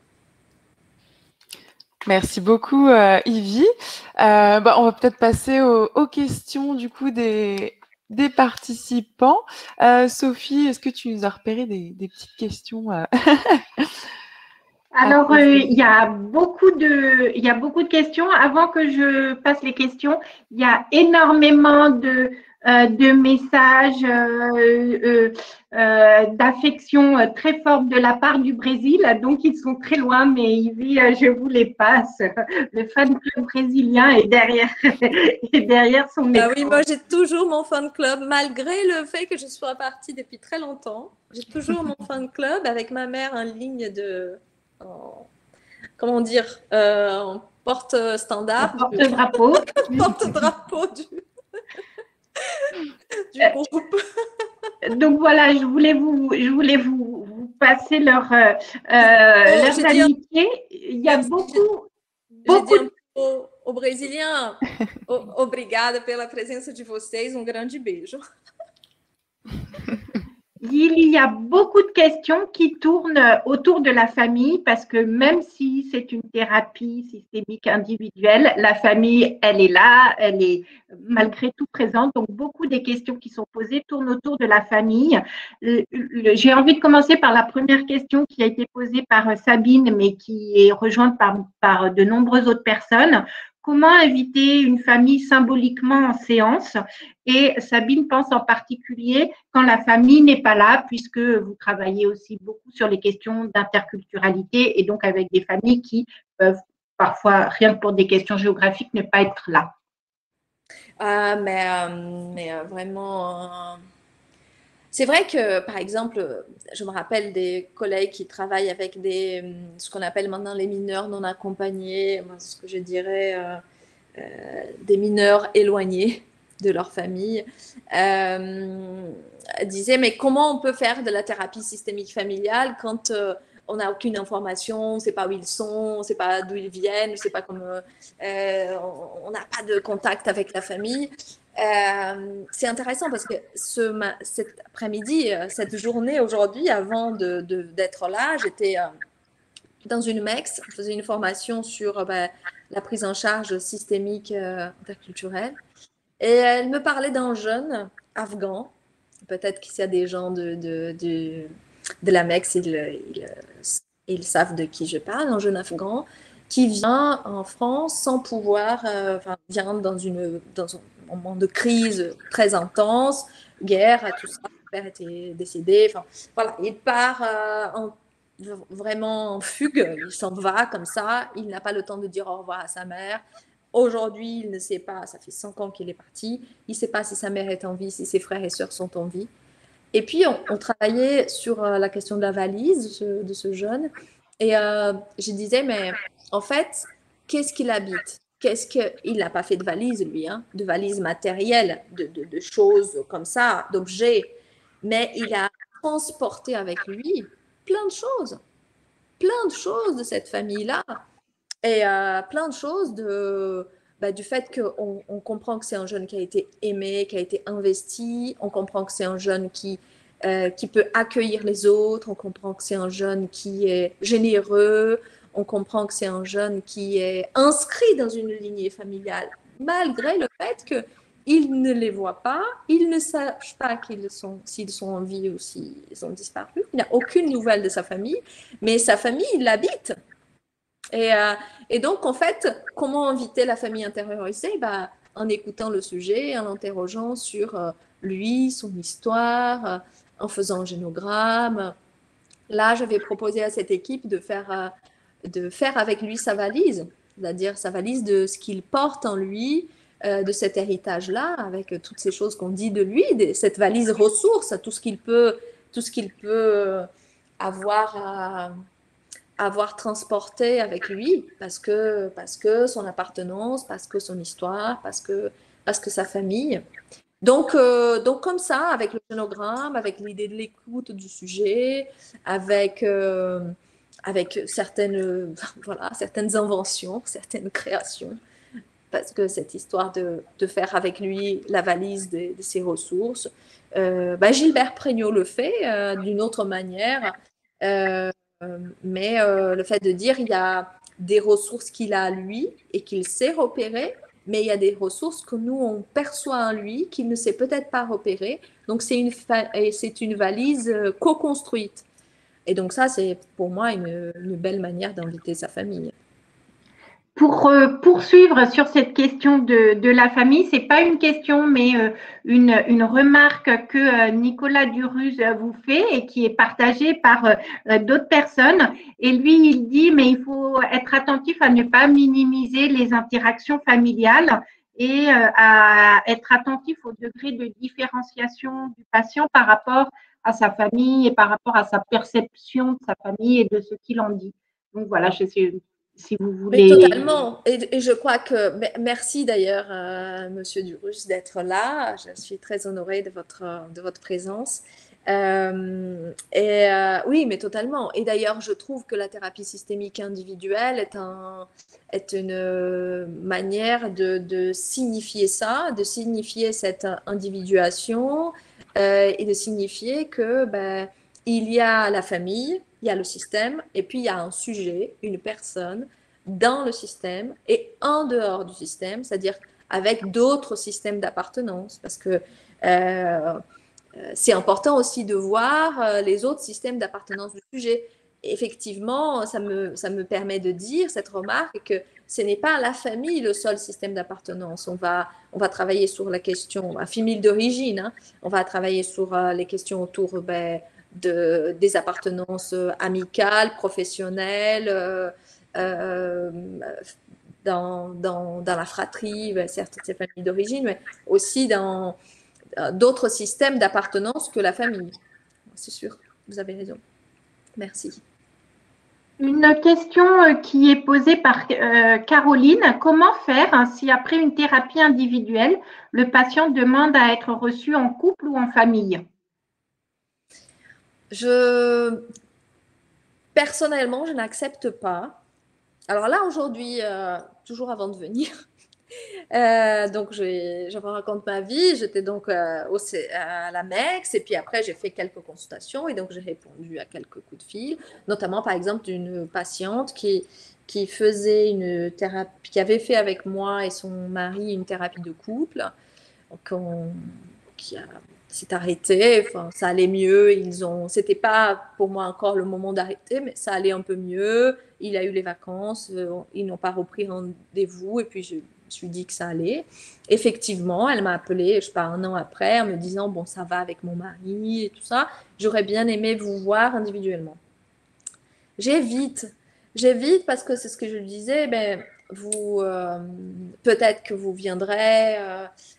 Merci beaucoup, Yvi. On va peut-être passer aux questions du coup des participants. Sophie, est-ce que tu nous as repéré des petites questions Alors, il y a beaucoup de questions. Avant que je passe les questions, il y a énormément de messages d'affection très forte de la part du Brésil. Donc, ils sont très loin, mais Yvi, je vous les passe. Le fan club brésilien est derrière son écran. Oui, moi, j'ai toujours mon fan club, malgré le fait que je sois partie depuis très longtemps. J'ai toujours mon fan club avec ma mère en ligne de... comment dire, en porte-standard. Porte-drapeau. Porte-drapeau du groupe. Donc voilà, je voulais vous passer leurs amitiés. Il y a beaucoup. J'ai dit un peu aux Brésiliens, obrigada pela presença de vocês, grande beijo. Il y a beaucoup de questions qui tournent autour de la famille parce que même si c'est une thérapie systémique individuelle, la famille, elle est là, elle est malgré tout présente. Donc, beaucoup des questions qui sont posées tournent autour de la famille. J'ai envie de commencer par la première question qui a été posée par Sabine, mais qui est rejointe par de nombreuses autres personnes. Comment inviter une famille symboliquement en séance? Et Sabine pense en particulier quand la famille n'est pas là, puisque vous travaillez aussi beaucoup sur les questions d'interculturalité et donc avec des familles qui peuvent parfois, rien que pour des questions géographiques, ne pas être là. Mais vraiment, c'est vrai que, par exemple, je me rappelle des collègues qui travaillent avec ce qu'on appelle maintenant les mineurs non accompagnés, ce que je dirais des mineurs éloignés de leur famille, disaient, mais comment on peut faire de la thérapie systémique familiale quand on n'a aucune information, on ne sait pas où ils sont, on ne sait pas d'où ils viennent, on ne sait pas comment, on n'a pas de contact avec la famille. C'est intéressant parce que cet après-midi, cette journée aujourd'hui, avant d'être là, j'étais dans une MEX, je faisais une formation sur la prise en charge systémique interculturelle. Et elle me parlait d'un jeune afghan. Peut-être qu'il y a des gens de la MEX, ils savent de qui je parle, un jeune afghan qui vient en France sans pouvoir, vient dans un moment de crise très intense, guerre, tout ça. Son père était décédé. Enfin, voilà, il part vraiment en fugue, il s'en va comme ça, il n'a pas le temps de dire au revoir à sa mère. Aujourd'hui, il ne sait pas, ça fait 5 ans qu'il est parti, il ne sait pas si sa mère est en vie, si ses frères et sœurs sont en vie. Et puis, on travaillait sur la question de la valise de ce jeune. Et je disais, mais en fait, qu'est-ce qu'il habite? Il n'a pas fait de valise, lui, hein, de valise matérielle, de choses comme ça, d'objets. Mais il a transporté avec lui plein de choses de cette famille-là. Et plein de choses du fait qu'on comprend que c'est un jeune qui a été aimé, qui a été investi, on comprend que c'est un jeune qui peut accueillir les autres, on comprend que c'est un jeune qui est généreux, on comprend que c'est un jeune qui est inscrit dans une lignée familiale, malgré le fait qu'il ne les voit pas, il ne sache pas s'ils sont en vie ou s'ils ont disparu, il n'a aucune nouvelle de sa famille, mais sa famille, il l'habite. Et donc, en fait, comment inviter la famille intériorisée? En écoutant le sujet, en l'interrogeant sur lui, son histoire, en faisant un génogramme. Là, j'avais proposé à cette équipe de faire avec lui sa valise, c'est-à-dire sa valise de ce qu'il porte en lui, de cet héritage-là, avec toutes ces choses qu'on dit de lui, cette valise ressources, tout ce qu'il peut avoir transporté avec lui parce que son appartenance, parce que son histoire, parce que sa famille. Donc comme ça, avec le génogramme, avec l'idée de l'écoute du sujet, avec certaines inventions, certaines créations, parce que cette histoire de faire avec lui la valise de ses ressources, Gilbert Prégnot le fait d'une autre manière. Mais le fait de dire il y a des ressources qu'il a à lui et qu'il sait repérer, mais il y a des ressources que nous, on perçoit en lui qu'il ne sait peut-être pas repérer. Donc, c'est une valise co-construite. Et donc, ça, c'est pour moi une belle manière d'inviter sa famille. Pour poursuivre sur cette question de la famille, c'est pas une question, mais une remarque que Nicolas Duruz vous fait et qui est partagée par d'autres personnes. Et lui, il dit, mais il faut être attentif à ne pas minimiser les interactions familiales et à être attentif au degré de différenciation du patient par rapport à sa famille et par rapport à sa perception de sa famille et de ce qu'il en dit. Donc voilà, je sais. Si vous voulez. Mais totalement. Et je crois que, merci d'ailleurs, Monsieur Duruz, d'être là. Je suis très honorée de votre présence. Oui, mais totalement. Et d'ailleurs, je trouve que la thérapie systémique individuelle est une manière de signifier ça, de signifier cette individuation et de signifier que il y a la famille, il y a le système, et puis il y a un sujet, une personne dans le système et en dehors du système, c'est-à-dire avec d'autres systèmes d'appartenance, parce que c'est important aussi de voir les autres systèmes d'appartenance du sujet. Effectivement, ça me permet de dire cette remarque que ce n'est pas la famille le seul système d'appartenance. On va travailler sur la question, famille d'origine, hein, on va travailler sur les questions autour des appartenances amicales, professionnelles, dans la fratrie, certes, ces familles d'origine, mais aussi dans d'autres systèmes d'appartenance que la famille. C'est sûr, vous avez raison. Merci. Une question qui est posée par Caroline. Comment faire si après une thérapie individuelle, le patient demande à être reçu en couple ou en famille? Personnellement, je n'accepte pas. Alors là, aujourd'hui, toujours avant de venir, Donc, je vous raconte ma vie. J'étais donc à la MEX et puis après, j'ai fait quelques consultations et donc j'ai répondu à quelques coups de fil, notamment par exemple d'une patiente qui faisait une thérapie, qui avait fait avec moi et son mari une thérapie de couple, qui s'est arrêté. Enfin, ça allait mieux. C'était pas pour moi encore le moment d'arrêter, mais ça allait un peu mieux. Il a eu les vacances, ils n'ont pas repris rendez-vous et puis je me suis dit que ça allait. Effectivement, elle m'a appelé, je sais pas, 1 an après, en me disant bon, ça va avec mon mari et tout ça. J'aurais bien aimé vous voir individuellement. J'évite, j'évite parce que c'est ce que je disais. Ben, peut-être que vous viendrez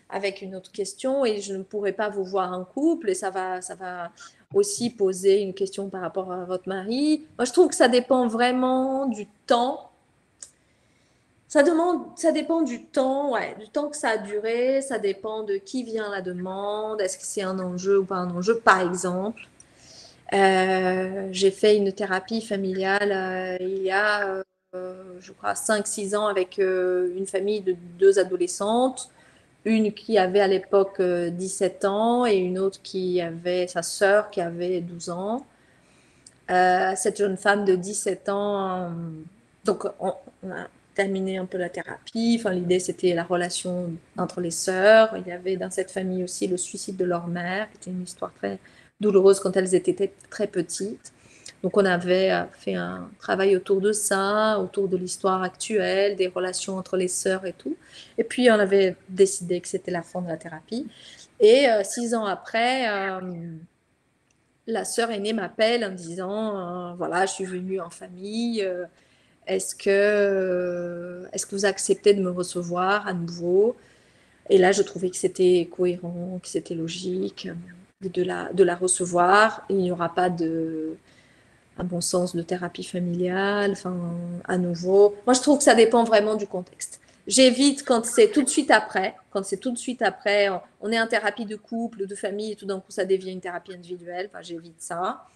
avec une autre question et je ne pourrai pas vous voir en couple et ça va aussi poser une question par rapport à votre mari. Moi, je trouve que ça dépend vraiment du temps. Ça dépend du temps, ouais, du temps que ça a duré. Ça dépend de qui vient la demande. Est-ce que c'est un enjeu ou pas un enjeu, par exemple. J'ai fait une thérapie familiale il y a, je crois, 5-6 ans avec une famille de 2 adolescentes. Une qui avait à l'époque 17 ans et une autre qui avait sa sœur qui avait 12 ans. Cette jeune femme de 17 ans, donc on a terminé un peu la thérapie. Enfin, l'idée, c'était la relation entre les sœurs. Il y avait dans cette famille aussi le suicide de leur mère, qui était une histoire très douloureuse quand elles étaient très petites. Donc, on avait fait un travail autour de ça, autour de l'histoire actuelle, des relations entre les sœurs et tout. Et puis, on avait décidé que c'était la fin de la thérapie. Et 6 ans après, la sœur aînée m'appelle en disant, voilà, je suis venue en famille, est-ce que vous acceptez de me recevoir à nouveau? Et là, je trouvais que c'était cohérent, que c'était logique de la recevoir. Il n'y aura pas à mon sens, de thérapie familiale, enfin, à nouveau. Moi, je trouve que ça dépend vraiment du contexte. J'évite quand c'est tout de suite après, on est en thérapie de couple, de famille, et tout d'un coup, ça devient une thérapie individuelle. Enfin, j'évite ça.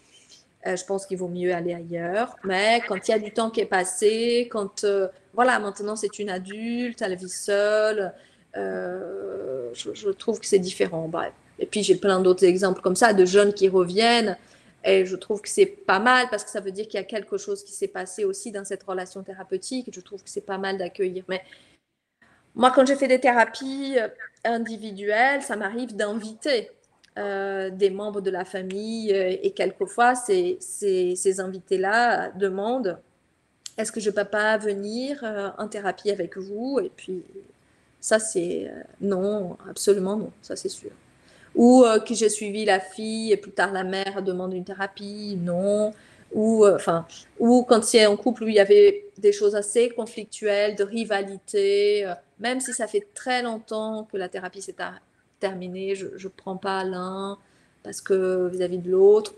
Je pense qu'il vaut mieux aller ailleurs. Mais quand il y a du temps qui est passé, voilà, maintenant c'est une adulte, elle vit seule, je trouve que c'est différent. Bref. Et puis j'ai plein d'autres exemples comme ça, de jeunes qui reviennent. Et je trouve que c'est pas mal parce que ça veut dire qu'il y a quelque chose qui s'est passé aussi dans cette relation thérapeutique. Je trouve que c'est pas mal d'accueillir. Mais moi, quand j'ai fait des thérapies individuelles, ça m'arrive d'inviter des membres de la famille et quelquefois, ces invités-là demandent est-ce que je ne peux pas venir en thérapie avec vous? Et puis, ça, c'est non, absolument non, ça c'est sûr. Ou que j'ai suivi la fille et plus tard la mère demande une thérapie, non. Ou quand c'est un couple où il y avait des choses assez conflictuelles, de rivalité, même si ça fait très longtemps que la thérapie s'est terminée, je ne prends pas l'un parce que vis-à-vis de l'autre.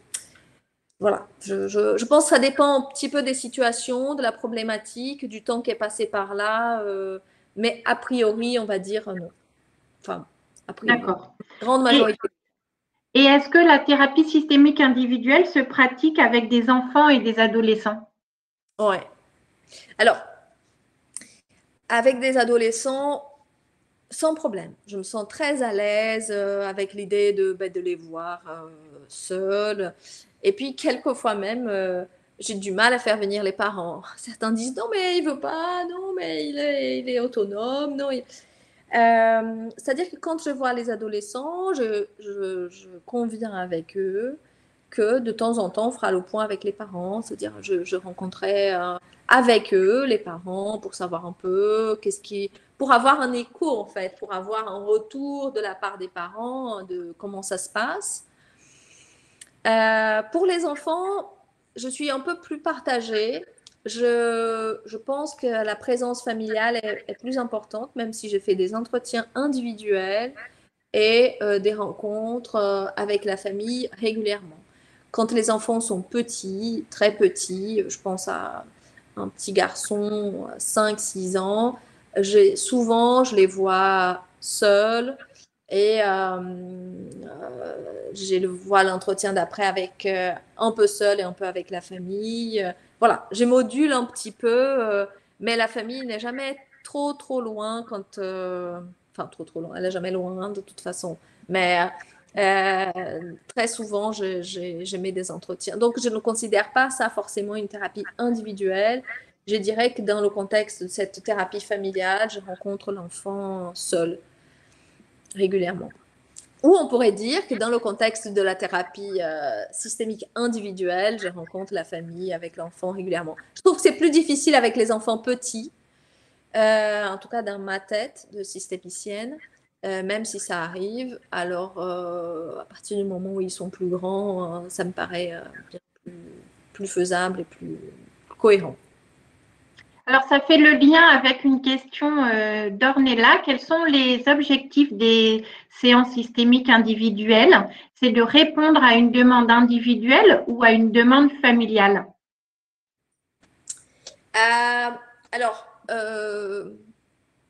Voilà, je pense que ça dépend un petit peu des situations, de la problématique, du temps qui est passé par là, mais a priori, on va dire non. Enfin, a priori. D'accord. Grande majorité. Et est-ce que la thérapie systémique individuelle se pratique avec des enfants et des adolescents? Ouais. Alors, avec des adolescents, sans problème. Je me sens très à l'aise avec l'idée de les voir seuls. Et puis, quelquefois même, j'ai du mal à faire venir les parents. Certains disent non, mais il veut pas, non, mais il est autonome, non. C'est-à-dire que quand je vois les adolescents, je conviens avec eux que de temps en temps, on fera le point avec les parents. C'est-à-dire, je rencontrerai avec eux les parents pour savoir un peu pour avoir un écho en fait, pour avoir un retour de la part des parents de comment ça se passe. Pour les enfants, je suis un peu plus partagée. Je pense que la présence familiale est plus importante, même si j'ai fait des entretiens individuels et des rencontres avec la famille régulièrement. Quand les enfants sont petits, très petits, je pense à un petit garçon, 5-6 ans, souvent je les vois seuls et je vois l'entretien d'après avec un peu seul et un peu avec la famille. Voilà, je module un petit peu, mais la famille n'est jamais trop loin quand, enfin trop loin, elle n'est jamais loin de toute façon, mais très souvent je mets des entretiens. Donc je ne considère pas ça forcément une thérapie individuelle. Je dirais que dans le contexte de cette thérapie familiale, je rencontre l'enfant seul régulièrement. Ou on pourrait dire que dans le contexte de la thérapie systémique individuelle, je rencontre la famille avec l'enfant régulièrement. Je trouve que c'est plus difficile avec les enfants petits, en tout cas dans ma tête de systémicienne, même si ça arrive. Alors, à partir du moment où ils sont plus grands, ça me paraît bien plus faisable et plus cohérent. Alors, ça fait le lien avec une question d'Ornella. Quels sont les objectifs des séances systémiques individuelles? C'est de répondre à une demande individuelle ou à une demande familiale? Alors,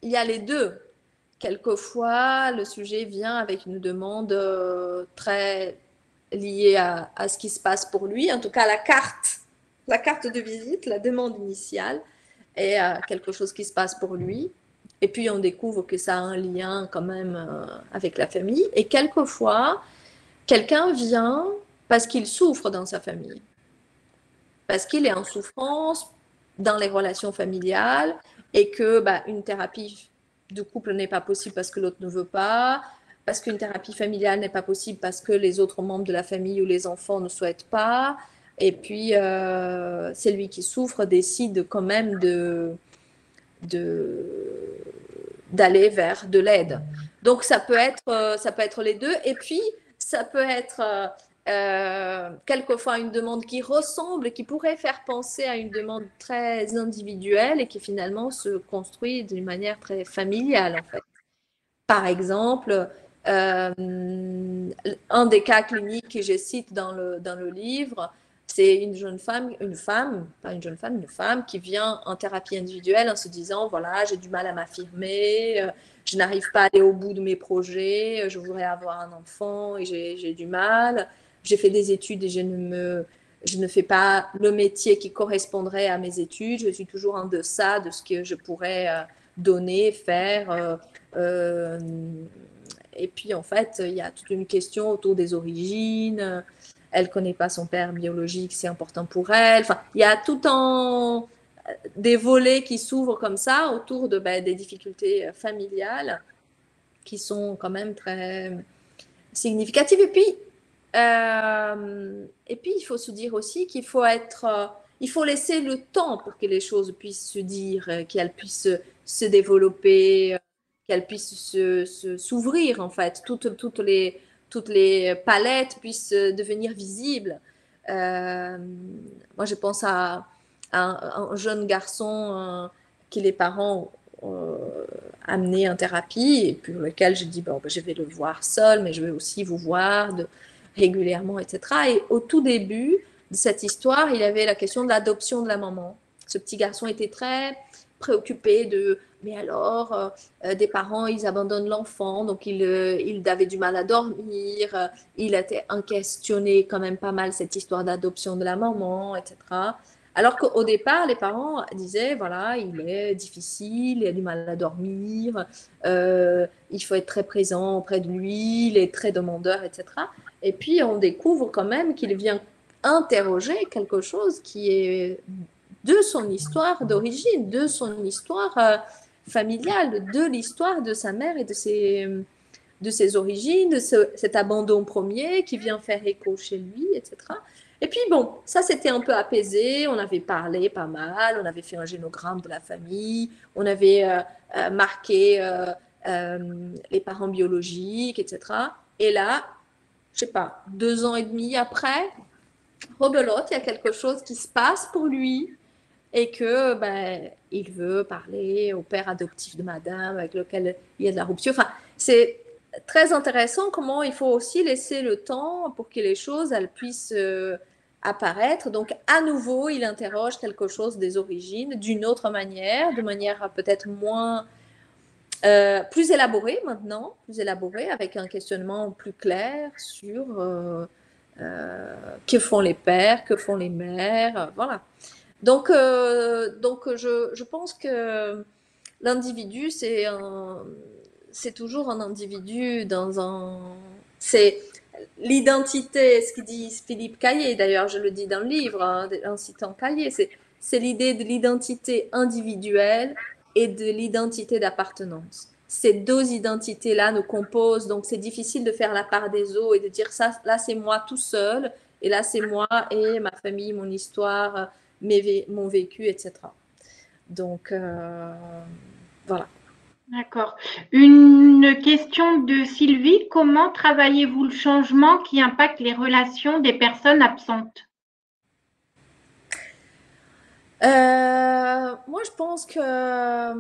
il y a les deux. Quelquefois, le sujet vient avec une demande très liée à ce qui se passe pour lui. En tout cas, la carte de visite, la demande initiale est quelque chose qui se passe pour lui. Et puis, on découvre que ça a un lien quand même avec la famille. Et quelquefois, quelqu'un vient parce qu'il souffre dans sa famille, parce qu'il est en souffrance dans les relations familiales et que une thérapie de couple n'est pas possible parce que l'autre ne veut pas, parce qu'une thérapie familiale n'est pas possible parce que les autres membres de la famille ou les enfants ne souhaitent pas. Et puis, c'est lui qui souffre, décide quand même d'aller vers de l'aide. Donc, ça peut être les deux. Et puis, ça peut être quelquefois une demande qui ressemble, qui pourrait faire penser à une demande très individuelle et qui finalement se construit d'une manière très familiale, en fait. Par exemple, un des cas cliniques que je cite dans le livre, c'est une femme qui vient en thérapie individuelle en se disant, voilà, j'ai du mal à m'affirmer, je n'arrive pas à aller au bout de mes projets, je voudrais avoir un enfant et j'ai du mal, j'ai fait des études et je ne fais pas le métier qui correspondrait à mes études, je suis toujours en deçà de ce que je pourrais donner, faire. Et puis, en fait, il y a toute une question autour des origines. Elle ne connaît pas son père biologique, c'est important pour elle. Enfin, il y a tout des volets qui s'ouvrent comme ça autour des difficultés familiales qui sont quand même très significatives. Et puis, il faut se dire aussi qu'il faut il faut laisser le temps pour que les choses puissent se dire, qu'elles puissent se développer, qu'elles puissent s'ouvrir, en fait. Toutes les palettes puissent devenir visibles. Moi, je pense à un jeune garçon que les parents ont amené en thérapie et pour lequel je dis, je vais le voir seul, mais je vais aussi vous voir régulièrement, etc. Et au tout début de cette histoire, il y avait la question de l'adoption de la maman. Ce petit garçon était très préoccupé mais alors, des parents, ils abandonnent l'enfant, donc il avait du mal à dormir, il était questionné quand même pas mal cette histoire d'adoption de la maman, etc. Alors qu'au départ, les parents disaient, voilà, il est difficile, il a du mal à dormir, il faut être très présent auprès de lui, il est très demandeur, etc. Et puis, on découvre quand même qu'il vient interroger quelque chose qui est de son histoire d'origine, de son histoire familiale, de l'histoire de sa mère et de ses origines, de cet abandon premier qui vient faire écho chez lui, etc. Et puis ça c'était un peu apaisé, on avait parlé pas mal, on avait fait un génogramme de la famille, on avait marqué les parents biologiques, etc. Et là, je sais pas, 2 ans et demi après, rebelote, il y a quelque chose qui se passe pour lui et que il veut parler au père adoptif de madame avec lequel il y a de la rupture. Enfin, c'est très intéressant comment il faut aussi laisser le temps pour que les choses elles puissent apparaître. Donc, à nouveau, il interroge quelque chose des origines d'une autre manière, de manière peut-être plus élaborée maintenant, avec un questionnement plus clair sur que font les pères, que font les mères, voilà. Donc je pense que l'individu, c'est toujours un individu c'est l'identité, ce que dit Philippe Caillé, d'ailleurs, je le dis dans le livre, hein, en citant Caillé, c'est l'idée de l'identité individuelle et de l'identité d'appartenance. Ces deux identités-là nous composent, donc c'est difficile de faire la part des eaux et de dire ça, là c'est moi tout seul, et là c'est moi et ma famille, mon histoire, mon vécu, etc. Donc, voilà. D'accord. Une question de Sylvie. Comment travaillez-vous le changement qui impacte les relations des personnes absentes? Moi, je pense que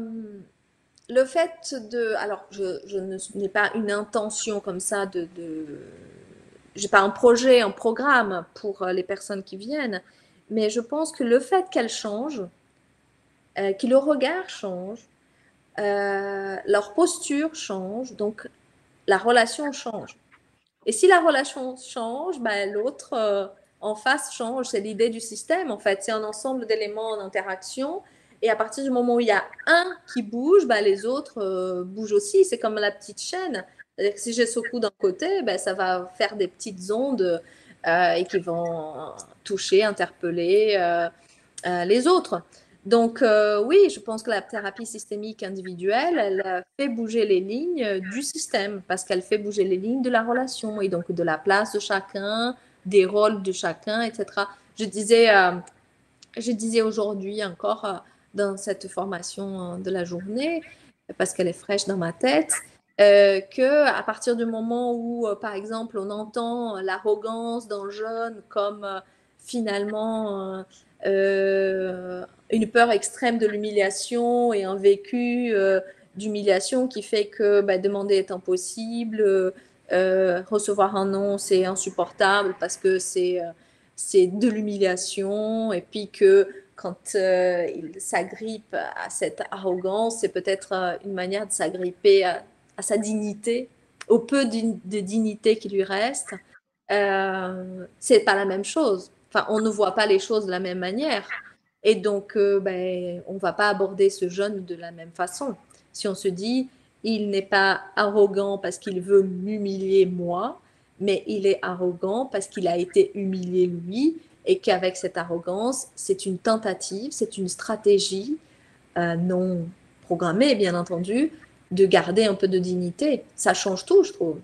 le fait de... Alors, je n'ai pas une intention comme ça j'ai pas un projet, un programme pour les personnes qui viennent, mais je pense que le fait qu'elles changent, que le regard change, leur posture change, donc la relation change. Et si la relation change, ben, l'autre en face change. C'est l'idée du système, en fait. C'est un ensemble d'éléments en interaction. Et à partir du moment où il y a un qui bouge, ben, les autres bougent aussi. C'est comme la petite chaîne. C'est-à-dire que si j'ai Sokou d'un côté, ben, ça va faire des petites ondes et qui vont toucher, interpeller les autres. Donc, oui, je pense que la thérapie systémique individuelle, elle fait bouger les lignes du système parce qu'elle fait bouger les lignes de la relation et donc de la place de chacun, des rôles de chacun, etc. Je disais aujourd'hui encore dans cette formation de la journée, parce qu'elle est fraîche dans ma tête, que à partir du moment où, par exemple, on entend l'arrogance d'un jeune comme finalement une peur extrême de l'humiliation et un vécu d'humiliation qui fait que demander est impossible, recevoir un non c'est insupportable parce que c'est de l'humiliation et puis que quand il s'agrippe à cette arrogance, c'est peut-être une manière de s'agripper à sa dignité, au peu de dignité qui lui reste. C'est pas la même chose. Enfin, on ne voit pas les choses de la même manière. Et donc, on va pas aborder ce jeune de la même façon. Si on se dit, il n'est pas arrogant parce qu'il veut m'humilier moi, mais il est arrogant parce qu'il a été humilié lui et qu'avec cette arrogance, c'est une tentative, c'est une stratégie non programmée, bien entendu, de garder un peu de dignité. Ça change tout, je trouve.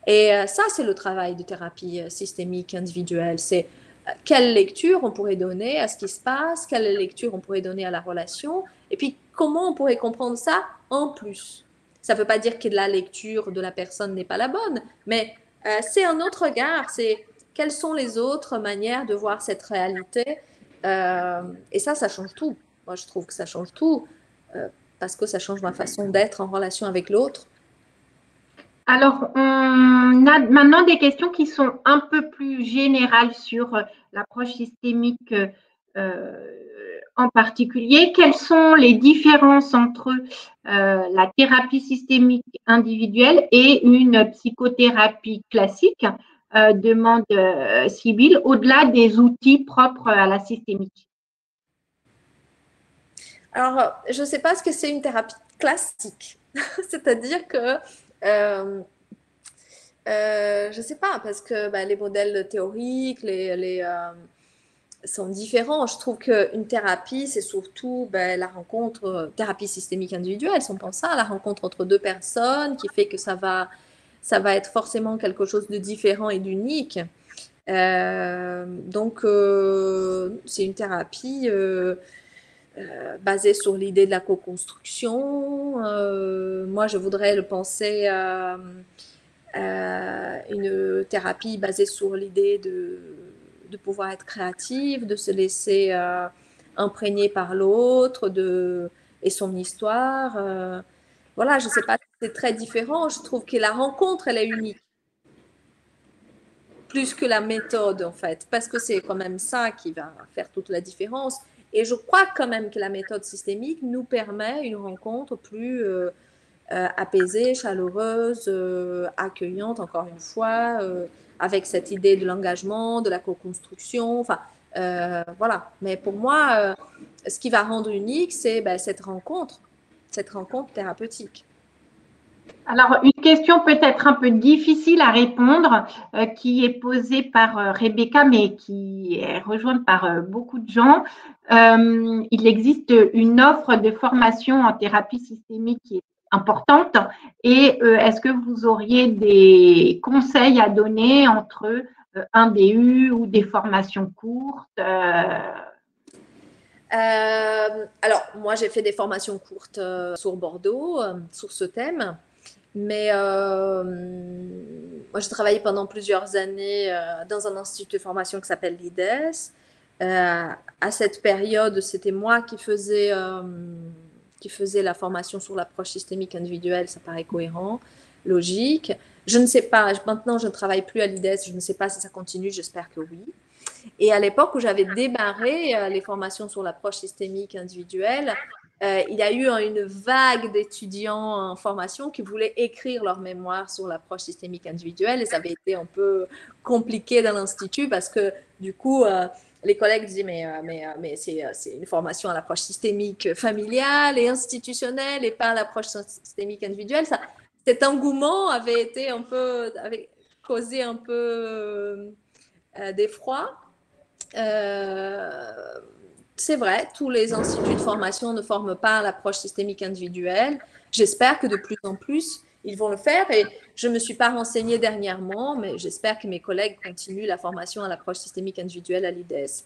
Et ça, c'est le travail de thérapie systémique individuelle. C'est quelle lecture on pourrait donner à ce qui se passe, quelle lecture on pourrait donner à la relation, et puis comment on pourrait comprendre ça en plus. Ça ne veut pas dire que la lecture de la personne n'est pas la bonne, mais c'est un autre regard, c'est quelles sont les autres manières de voir cette réalité. Et ça change tout. Moi, je trouve que ça change tout, parce que ça change ma façon d'être en relation avec l'autre. Alors, on a maintenant des questions qui sont un peu plus générales sur l'approche systémique en particulier. Quelles sont les différences entre la thérapie systémique individuelle et une psychothérapie classique, demande Sybille, au-delà des outils propres à la systémique? Alors, je ne sais pas ce que c'est une thérapie classique. C'est-à-dire que je ne sais pas, parce que les modèles théoriques sont différents. Je trouve qu'une thérapie, c'est surtout la rencontre, thérapie systémique individuelle, si on pense ça, la rencontre entre deux personnes qui fait que ça va être forcément quelque chose de différent et d'unique. Donc, c'est une thérapie basée sur l'idée de la co-construction. Moi, je voudrais le penser à une thérapie basée sur l'idée de pouvoir être créative, de se laisser imprégner par l'autre et son histoire. Voilà, je ne sais pas, c'est très différent. Je trouve que la rencontre, elle est unique. Plus que la méthode, en fait, parce que c'est quand même ça qui va faire toute la différence. Et je crois quand même que la méthode systémique nous permet une rencontre plus apaisée, chaleureuse, accueillante, encore une fois, avec cette idée de l'engagement, de la co-construction. Enfin, voilà. Mais pour moi, ce qui va rendre unique, c'est cette rencontre. cette rencontre thérapeutique. Alors, une question peut-être un peu difficile à répondre, qui est posée par Rebecca, mais qui est rejointe par beaucoup de gens. Il existe une offre de formation en thérapie systémique qui est importante. Et est-ce que vous auriez des conseils à donner entre un DU ou des formations courtes Alors, moi, j'ai fait des formations courtes sur Bordeaux, sur ce thème. Mais moi, j'ai travaillé pendant plusieurs années dans un institut de formation qui s'appelle l'IDES. À cette période, c'était moi qui faisais la formation sur l'approche systémique individuelle. Ça paraît cohérent, logique. Je ne sais pas, maintenant, je ne travaille plus à l'IDES. Je ne sais pas si ça continue, j'espère que oui. Et à l'époque où j'avais démarré les formations sur l'approche systémique individuelle, il y a eu une vague d'étudiants en formation qui voulaient écrire leur mémoire sur l'approche systémique individuelle et ça avait été un peu compliqué dans l'institut parce que du coup, les collègues disaient mais c'est une formation à l'approche systémique familiale et institutionnelle et pas à l'approche systémique individuelle. Cet engouement avait causé un peu d'effroi. C'est vrai, tous les instituts de formation ne forment pas à l'approche systémique individuelle. J'espère que de plus en plus, ils vont le faire. Et je ne me suis pas renseignée dernièrement, mais j'espère que mes collègues continuent la formation à l'approche systémique individuelle à l'IDES.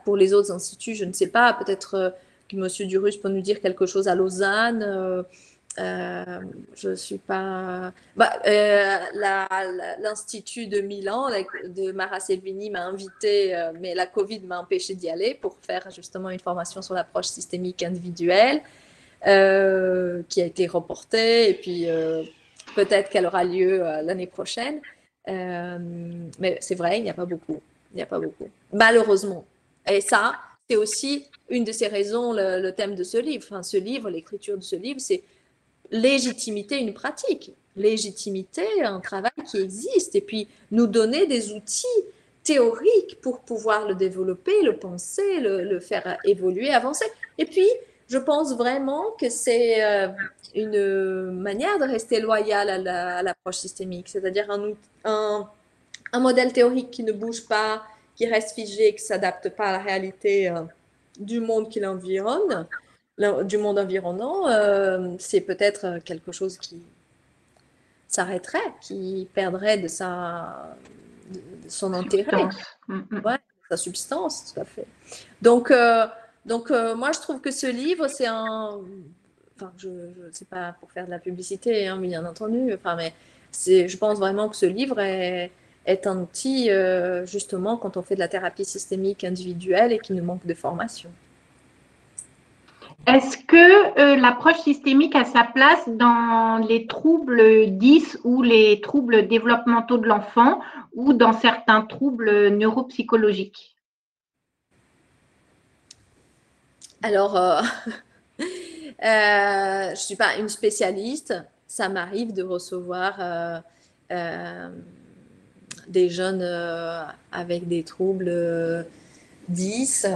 Pour les autres instituts, je ne sais pas. Peut-être que M. Durus peut nous dire quelque chose à Lausanne. Je ne suis pas… l'Institut de Milan, de Mara Selvini, m'a invité, mais la Covid m'a empêché d'y aller pour faire justement une formation sur l'approche systémique individuelle qui a été reportée et puis peut-être qu'elle aura lieu l'année prochaine. Mais c'est vrai, il n'y a pas beaucoup. Il n'y a pas beaucoup, malheureusement. Et ça, c'est aussi une de ces raisons, le thème de ce livre. Enfin, ce livre, l'écriture de ce livre, c'est légitimité une pratique, légitimité un travail qui existe et puis nous donner des outils théoriques pour pouvoir le développer, le penser, le faire évoluer, avancer. Et puis, je pense vraiment que c'est une manière de rester loyal à l'approche systémique, c'est-à-dire un modèle théorique qui ne bouge pas, qui reste figé, qui ne s'adapte pas à la réalité du monde qui l'environne, du monde environnant, c'est peut-être quelque chose qui s'arrêterait, qui perdrait de son intérêt, ouais, sa substance, tout à fait. Donc moi, je trouve que ce livre, c'est enfin, je ne sais pas pour faire de la publicité, hein, bien entendu, enfin, mais je pense vraiment que ce livre est un outil, justement, quand on fait de la thérapie systémique individuelle et qui nous manque de formation. Est-ce que l'approche systémique a sa place dans les troubles 10 ou les troubles développementaux de l'enfant ou dans certains troubles neuropsychologiques? Alors, je ne suis pas une spécialiste. Ça m'arrive de recevoir des jeunes avec des troubles 10.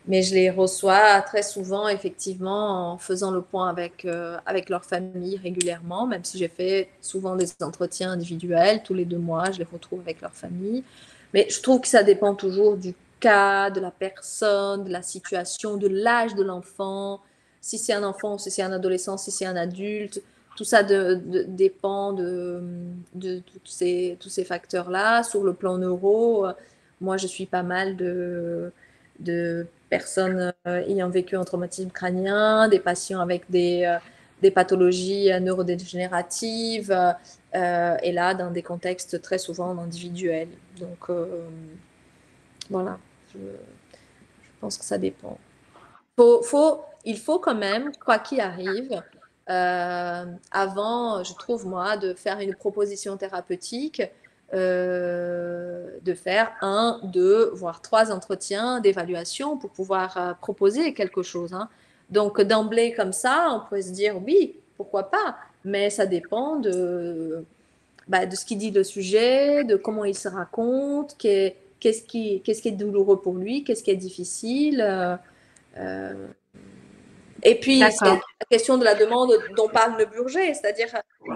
Mais je les reçois très souvent, effectivement, en faisant le point avec leur famille régulièrement, même si j'ai fait souvent des entretiens individuels, tous les 2 mois, je les retrouve avec leur famille. Mais je trouve que ça dépend toujours du cas, de la personne, de la situation, de l'âge de l'enfant, si c'est un enfant, si c'est un adolescent, si c'est un adulte. Tout ça dépend de tous ces facteurs-là. Sur le plan neuro, moi, je suis pas mal de personnes ayant vécu un traumatisme crânien, des patients avec des pathologies neurodégénératives, et là, dans des contextes très souvent individuels. Donc, voilà, je pense que ça dépend. Il faut quand même, quoi qu'il arrive, avant, je trouve, moi, de faire une proposition thérapeutique, de faire 1, 2, voire 3 entretiens d'évaluation pour pouvoir proposer quelque chose. Hein. Donc, d'emblée, comme ça, on pourrait se dire oui, pourquoi pas, mais ça dépend de ce qu'il dit le sujet, de comment il se raconte, qu'est-ce qui est douloureux pour lui, qu'est-ce qui est difficile. Et puis, c'est D'accord. la question de la demande dont parle Le Burger, c'est-à-dire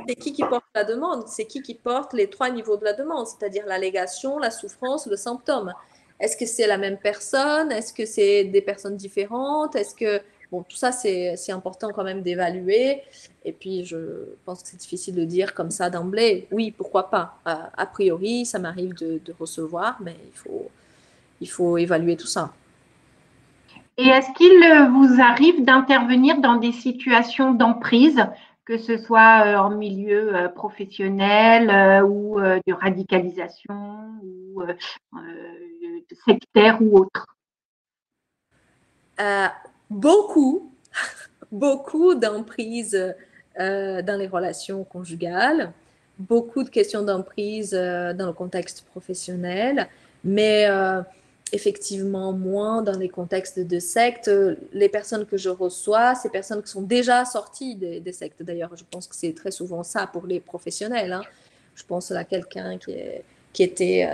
c'est qui porte la demande, c'est qui porte les 3 niveaux de la demande, c'est-à-dire l'allégation, la souffrance, le symptôme. Est-ce que c'est la même personne? Est-ce que c'est des personnes différentes? Est-ce que… Bon, tout ça, c'est important quand même d'évaluer. Et puis, je pense que c'est difficile de dire comme ça d'emblée. Oui, pourquoi pas? A priori, ça m'arrive de recevoir, mais il faut évaluer tout ça. Et est-ce qu'il vous arrive d'intervenir dans des situations d'emprise, que ce soit en milieu professionnel ou de radicalisation ou sectaire ou autre? Beaucoup, beaucoup d'emprise dans les relations conjugales, beaucoup de questions d'emprise dans le contexte professionnel, mais effectivement moins dans les contextes de sectes. Les personnes que je reçois, c'est personnes qui sont déjà sorties des sectes. D'ailleurs, je pense que c'est très souvent ça pour les professionnels, hein. Je pense à quelqu'un qui était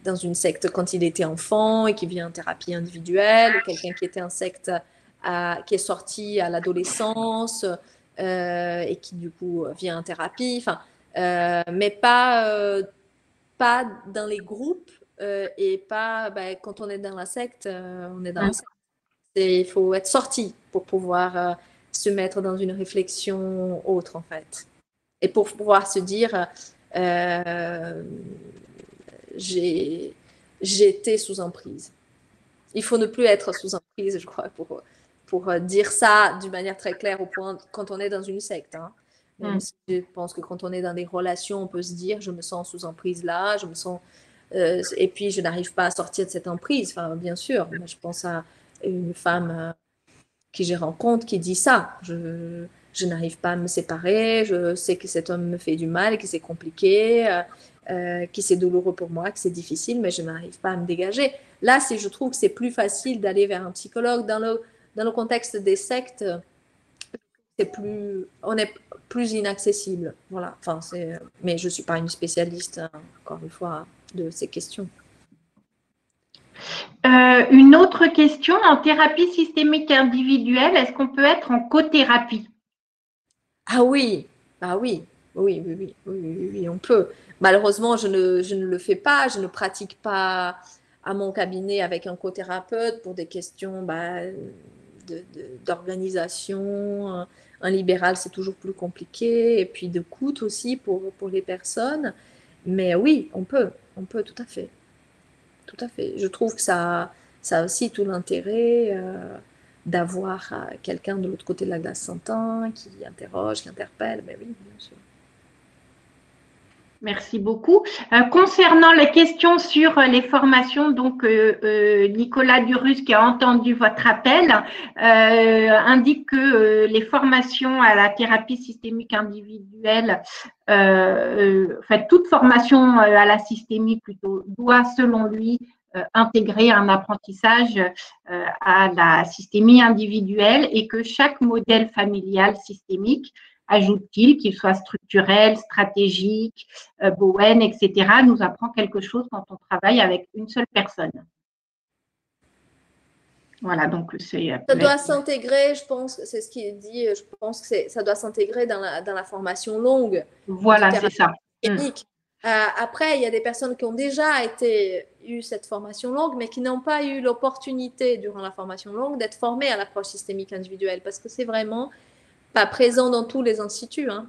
dans une secte quand il était enfant et qui vient en thérapie individuelle, ou quelqu'un qui était en secte qui est sorti à l'adolescence et qui du coup vient en thérapie, enfin, mais pas dans les groupes et pas quand on est dans la secte, on est dans la secte. Il faut être sorti pour pouvoir se mettre dans une réflexion autre en fait. Et pour pouvoir se dire j'étais sous emprise. Il faut ne plus être sous emprise, je crois, pour dire ça d'une manière très claire au point quand on est dans une secte. Hein. Même si je pense que quand on est dans des relations, on peut se dire je me sens sous emprise là, je me sens et puis je n'arrive pas à sortir de cette emprise. Enfin, bien sûr, je pense à une femme que je rencontre qui dit ça. Je n'arrive pas à me séparer, je sais que cet homme me fait du mal, que c'est compliqué, que c'est douloureux pour moi, que c'est difficile, mais je n'arrive pas à me dégager. Là, je trouve que c'est plus facile d'aller vers un psychologue. Dans le contexte des sectes, on est plus inaccessible. Voilà. Enfin, mais je ne suis pas une spécialiste, hein, encore une fois, de ces questions. Une autre question, en thérapie systémique individuelle, est-ce qu'on peut être en cothérapie? Ah oui, oui, on peut. Malheureusement, je ne le fais pas, je ne pratique pas à mon cabinet avec un cothérapeute pour des questions d'organisation. Un libéral, c'est toujours plus compliqué, et puis de coût aussi pour les personnes. Mais oui, on peut tout à fait. Tout à fait. Je trouve que ça a aussi tout l'intérêt d'avoir quelqu'un de l'autre côté de la glace s'entend, qui interroge, qui interpelle. Mais oui, bien sûr. Merci beaucoup. Concernant les questions sur les formations, donc Nicolas Durus, qui a entendu votre appel, indique que les formations à la thérapie systémique individuelle, toute formation à la systémique plutôt, doit, selon lui, intégrer un apprentissage à la systémie individuelle et que chaque modèle familial systémique, ajoute-t-il, qu'il soit structurel, stratégique, Bowen, etc., nous apprend quelque chose quand on travaille avec une seule personne. Voilà, donc c'est… Ça doit s'intégrer, je pense, c'est ce qui est dit, je pense que ça doit s'intégrer dans la formation longue. Voilà, c'est ça. Après, il y a des personnes qui ont déjà eu cette formation longue, mais qui n'ont pas eu l'opportunité, durant la formation longue, d'être formées à l'approche systémique individuelle, parce que c'est vraiment pas présent dans tous les instituts, hein,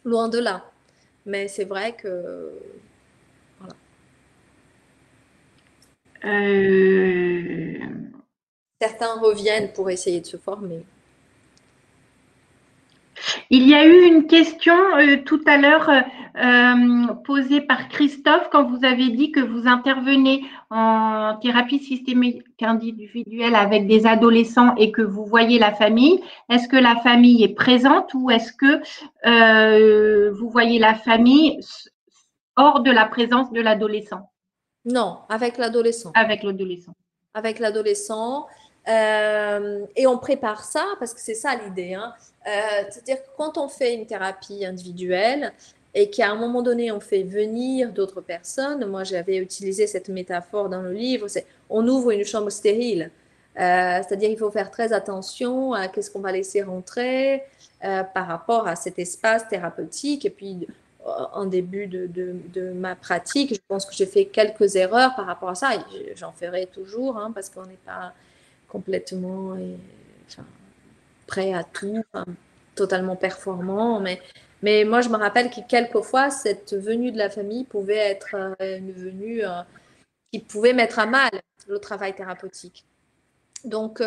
loin de là. Mais c'est vrai que… Voilà. Certains reviennent pour essayer de se former. Il y a eu une question tout à l'heure posée par Christophe quand vous avez dit que vous intervenez en thérapie systémique individuelle avec des adolescents et que vous voyez la famille. Est-ce que la famille est présente ou est-ce que vous voyez la famille hors de la présence de l'adolescent? Non, avec l'adolescent. Avec l'adolescent. Avec l'adolescent. Et on prépare ça, parce que c'est ça l'idée, hein. C'est-à-dire que quand on fait une thérapie individuelle et qu'à un moment donné, on fait venir d'autres personnes, moi j'avais utilisé cette métaphore dans le livre, c'est on ouvre une chambre stérile. C'est-à-dire il faut faire très attention à qu'est-ce qu'on va laisser rentrer par rapport à cet espace thérapeutique. Et puis, en début de ma pratique, je pense que j'ai fait quelques erreurs par rapport à ça. Et j'en ferai toujours, hein, parce qu'on n'est pas complètement prêt à tout, totalement performant. Mais moi, je me rappelle que quelquefois, cette venue de la famille pouvait être une venue qui pouvait mettre à mal le travail thérapeutique. Donc,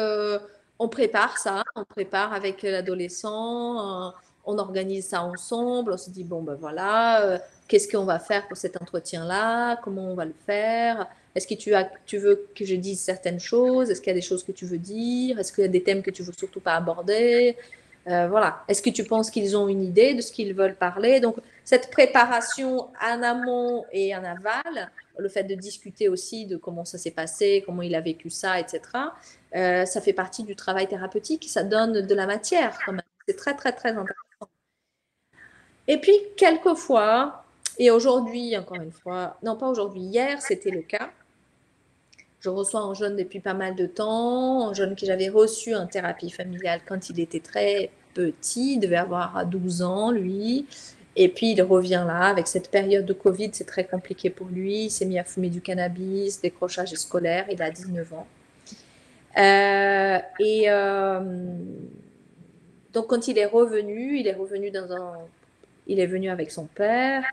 on prépare ça, on prépare avec l'adolescent, on organise ça ensemble, on se dit, bon, ben voilà, qu'est-ce qu'on va faire pour cet entretien-là, comment on va le faire, est-ce que tu veux que je dise certaines choses, est-ce qu'il y a des choses que tu veux dire, est-ce qu'il y a des thèmes que tu veux surtout pas aborder, voilà. Est-ce que tu penses qu'ils ont une idée de ce qu'ils veulent parler? Donc, cette préparation en amont et en aval, le fait de discuter aussi de comment ça s'est passé, comment il a vécu ça, etc., ça fait partie du travail thérapeutique. Ça donne de la matière quand même. C'est très, très, très intéressant. Et puis, quelquefois, et aujourd'hui, encore une fois, non pas aujourd'hui, hier, c'était le cas. Je reçois un jeune depuis pas mal de temps, un jeune que j'avais reçu en thérapie familiale quand il était très petit, il devait avoir 12 ans, lui. Et puis, il revient là, avec cette période de Covid, c'est très compliqué pour lui. Il s'est mis à fumer du cannabis, décrochage scolaire, il a 19 ans. Donc, quand il est revenu il est venu avec son père.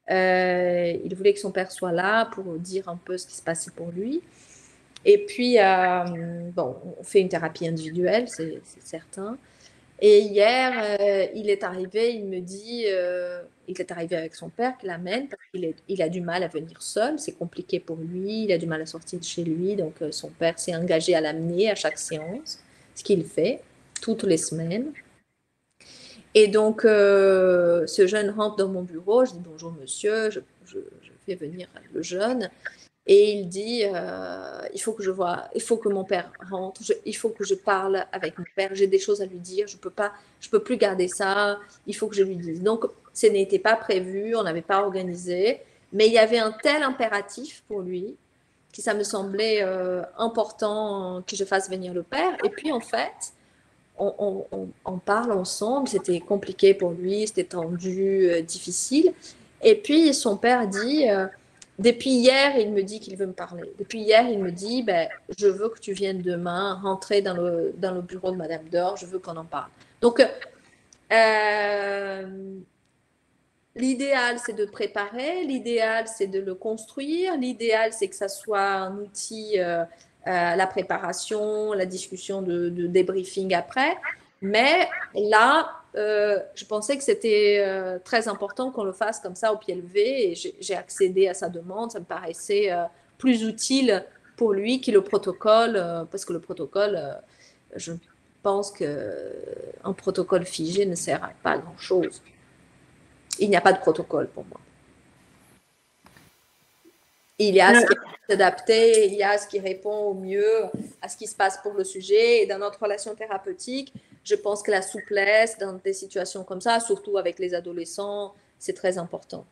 Il voulait que son père soit là pour dire un peu ce qui se passait pour lui. Et puis, bon, on fait une thérapie individuelle, c'est certain. Et hier, il est arrivé, il me dit, il est arrivé avec son père qui l'amène parce qu'il a du mal à venir seul, c'est compliqué pour lui, il a du mal à sortir de chez lui, donc son père s'est engagé à l'amener à chaque séance, ce qu'il fait toutes les semaines. Et donc, ce jeune rentre dans mon bureau, je dis bonjour monsieur, je fais venir le jeune. Et il dit, il faut que mon père rentre, il faut que je parle avec mon père, j'ai des choses à lui dire, je peux plus garder ça, il faut que je lui dise. Donc, ce n'était pas prévu, on n'avait pas organisé, mais il y avait un tel impératif pour lui que ça me semblait important que je fasse venir le père. Et puis, en fait, on parle ensemble, c'était compliqué pour lui, c'était tendu, difficile. Et puis, son père dit... depuis hier, il me dit qu'il veut me parler. Depuis hier, il me dit, ben, je veux que tu viennes demain rentrer dans le bureau de Madame Dor, je veux qu'on en parle. Donc, l'idéal, c'est de préparer, l'idéal, c'est de le construire, l'idéal, c'est que ça soit un outil, la préparation, la discussion de débriefing après. Mais là, je pensais que c'était très important qu'on le fasse comme ça au pied levé et j'ai accédé à sa demande. Ça me paraissait plus utile pour lui que le protocole, parce que le protocole, je pense qu'un protocole figé ne sert à pas grand-chose. Il n'y a pas de protocole pour moi. Il y a ce qui est adapté, il y a ce qui répond au mieux à ce qui se passe pour le sujet. Et dans notre relation thérapeutique, je pense que la souplesse dans des situations comme ça, surtout avec les adolescents, c'est très important.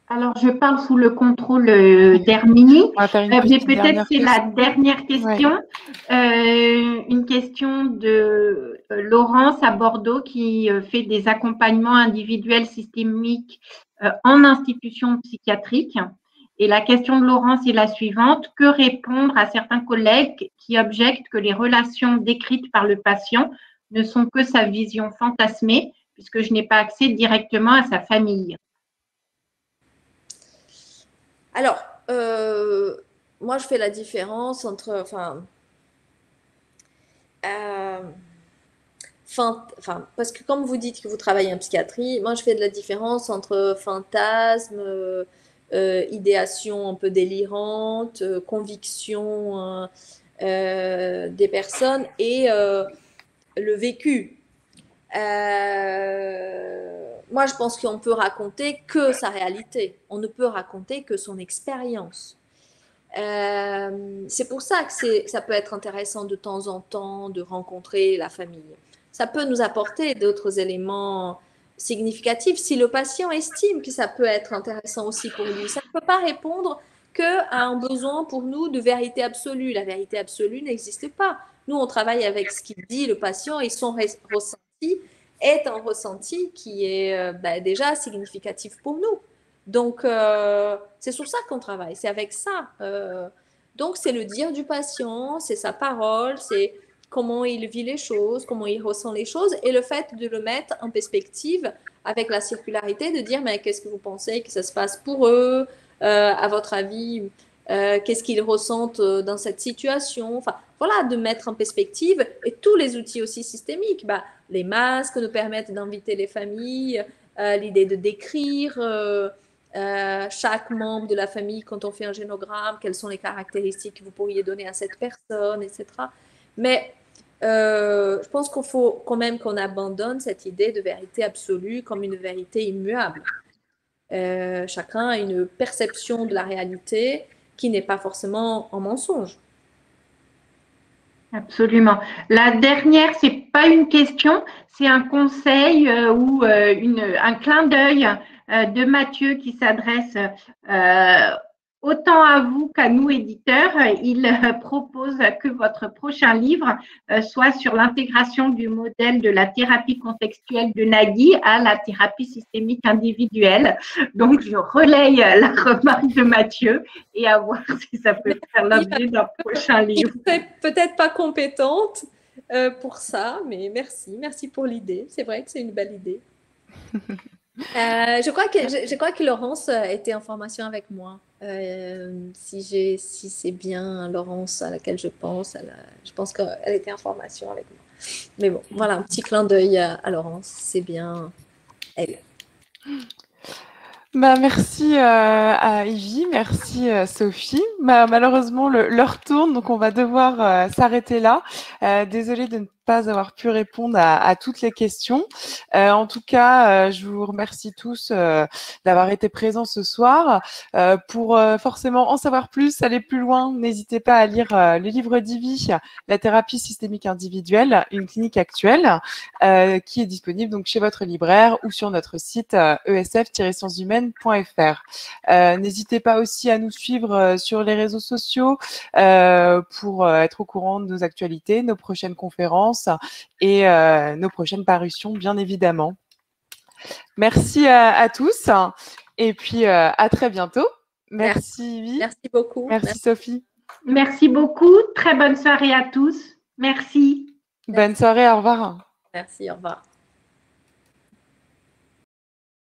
Alors, je parle sous le contrôle d'Herminie. Peut-être c'est la dernière question. Ouais. Une question de Laurence à Bordeaux qui fait des accompagnements individuels systémiques en institution psychiatrique. Et la question de Laurence est la suivante. Que répondre à certains collègues qui objectent que les relations décrites par le patient ne sont que sa vision fantasmée, puisque je n'ai pas accès directement à sa famille? Alors, moi, je fais la différence entre, parce que comme vous dites que vous travaillez en psychiatrie, moi, je fais de la différence entre fantasme, idéation un peu délirante, conviction des personnes et le vécu. Moi, je pense qu'on peut raconter que sa réalité. On ne peut raconter que son expérience. C'est pour ça que ça peut être intéressant de temps en temps de rencontrer la famille. Ça peut nous apporter d'autres éléments significatifs si le patient estime que ça peut être intéressant aussi pour lui. Ça ne peut pas répondre qu'à un besoin pour nous de vérité absolue. La vérité absolue n'existe pas. Nous, on travaille avec ce qu'il dit le patient et son ressenti est un ressenti qui est déjà significatif pour nous. Donc, c'est sur ça qu'on travaille, c'est avec ça. Donc, c'est le dire du patient, c'est sa parole, c'est comment il vit les choses, comment il ressent les choses, et le fait de le mettre en perspective avec la circularité, de dire, mais qu'est-ce que vous pensez que ça se passe pour eux, à votre avis, qu'est-ce qu'ils ressentent dans cette situation, enfin, voilà, de mettre en perspective, et tous les outils aussi systémiques, les masques nous permettent d'inviter les familles, l'idée de décrire chaque membre de la famille quand on fait un génogramme, quelles sont les caractéristiques que vous pourriez donner à cette personne, etc. Mais je pense qu'il faut quand même qu'on abandonne cette idée de vérité absolue comme une vérité immuable. Chacun a une perception de la réalité qui n'est pas forcément un mensonge. Absolument. La dernière, c'est pas une question, c'est un conseil ou un clin d'œil de Mathieu qui s'adresse autant à vous qu'à nous éditeurs. Il propose que votre prochain livre soit sur l'intégration du modèle de la thérapie contextuelle de Nagui à la thérapie systémique individuelle. Donc, je relaye la remarque de Mathieu et à voir si ça peut faire l'objet d'un prochain livre. Peut-être pas compétente pour ça, mais merci pour l'idée. C'est vrai que c'est une belle idée. Je crois que Laurence était en formation avec moi. Si c'est bien Laurence à laquelle je pense qu'elle était en formation avec moi. Mais bon, voilà, un petit clin d'œil à Laurence, c'est bien elle. Merci à Evie, merci Sophie. Malheureusement, l'heure tourne, donc on va devoir s'arrêter là. Désolée de ne pas avoir pu répondre à toutes les questions. En tout cas, je vous remercie tous d'avoir été présents ce soir. Pour forcément en savoir plus, aller plus loin, n'hésitez pas à lire le livre d'Ivy, La thérapie systémique individuelle, une clinique actuelle, qui est disponible donc chez votre libraire ou sur notre site esf-scienceshumaines.fr. N'hésitez pas aussi à nous suivre sur les réseaux sociaux pour être au courant de nos actualités, nos prochaines conférences et nos prochaines parutions, bien évidemment. Merci à tous et puis à très bientôt. Merci Ivy. Merci beaucoup. Merci Sophie. Merci beaucoup. Très bonne soirée à tous. Merci. Bonne soirée, au revoir. Merci, au revoir.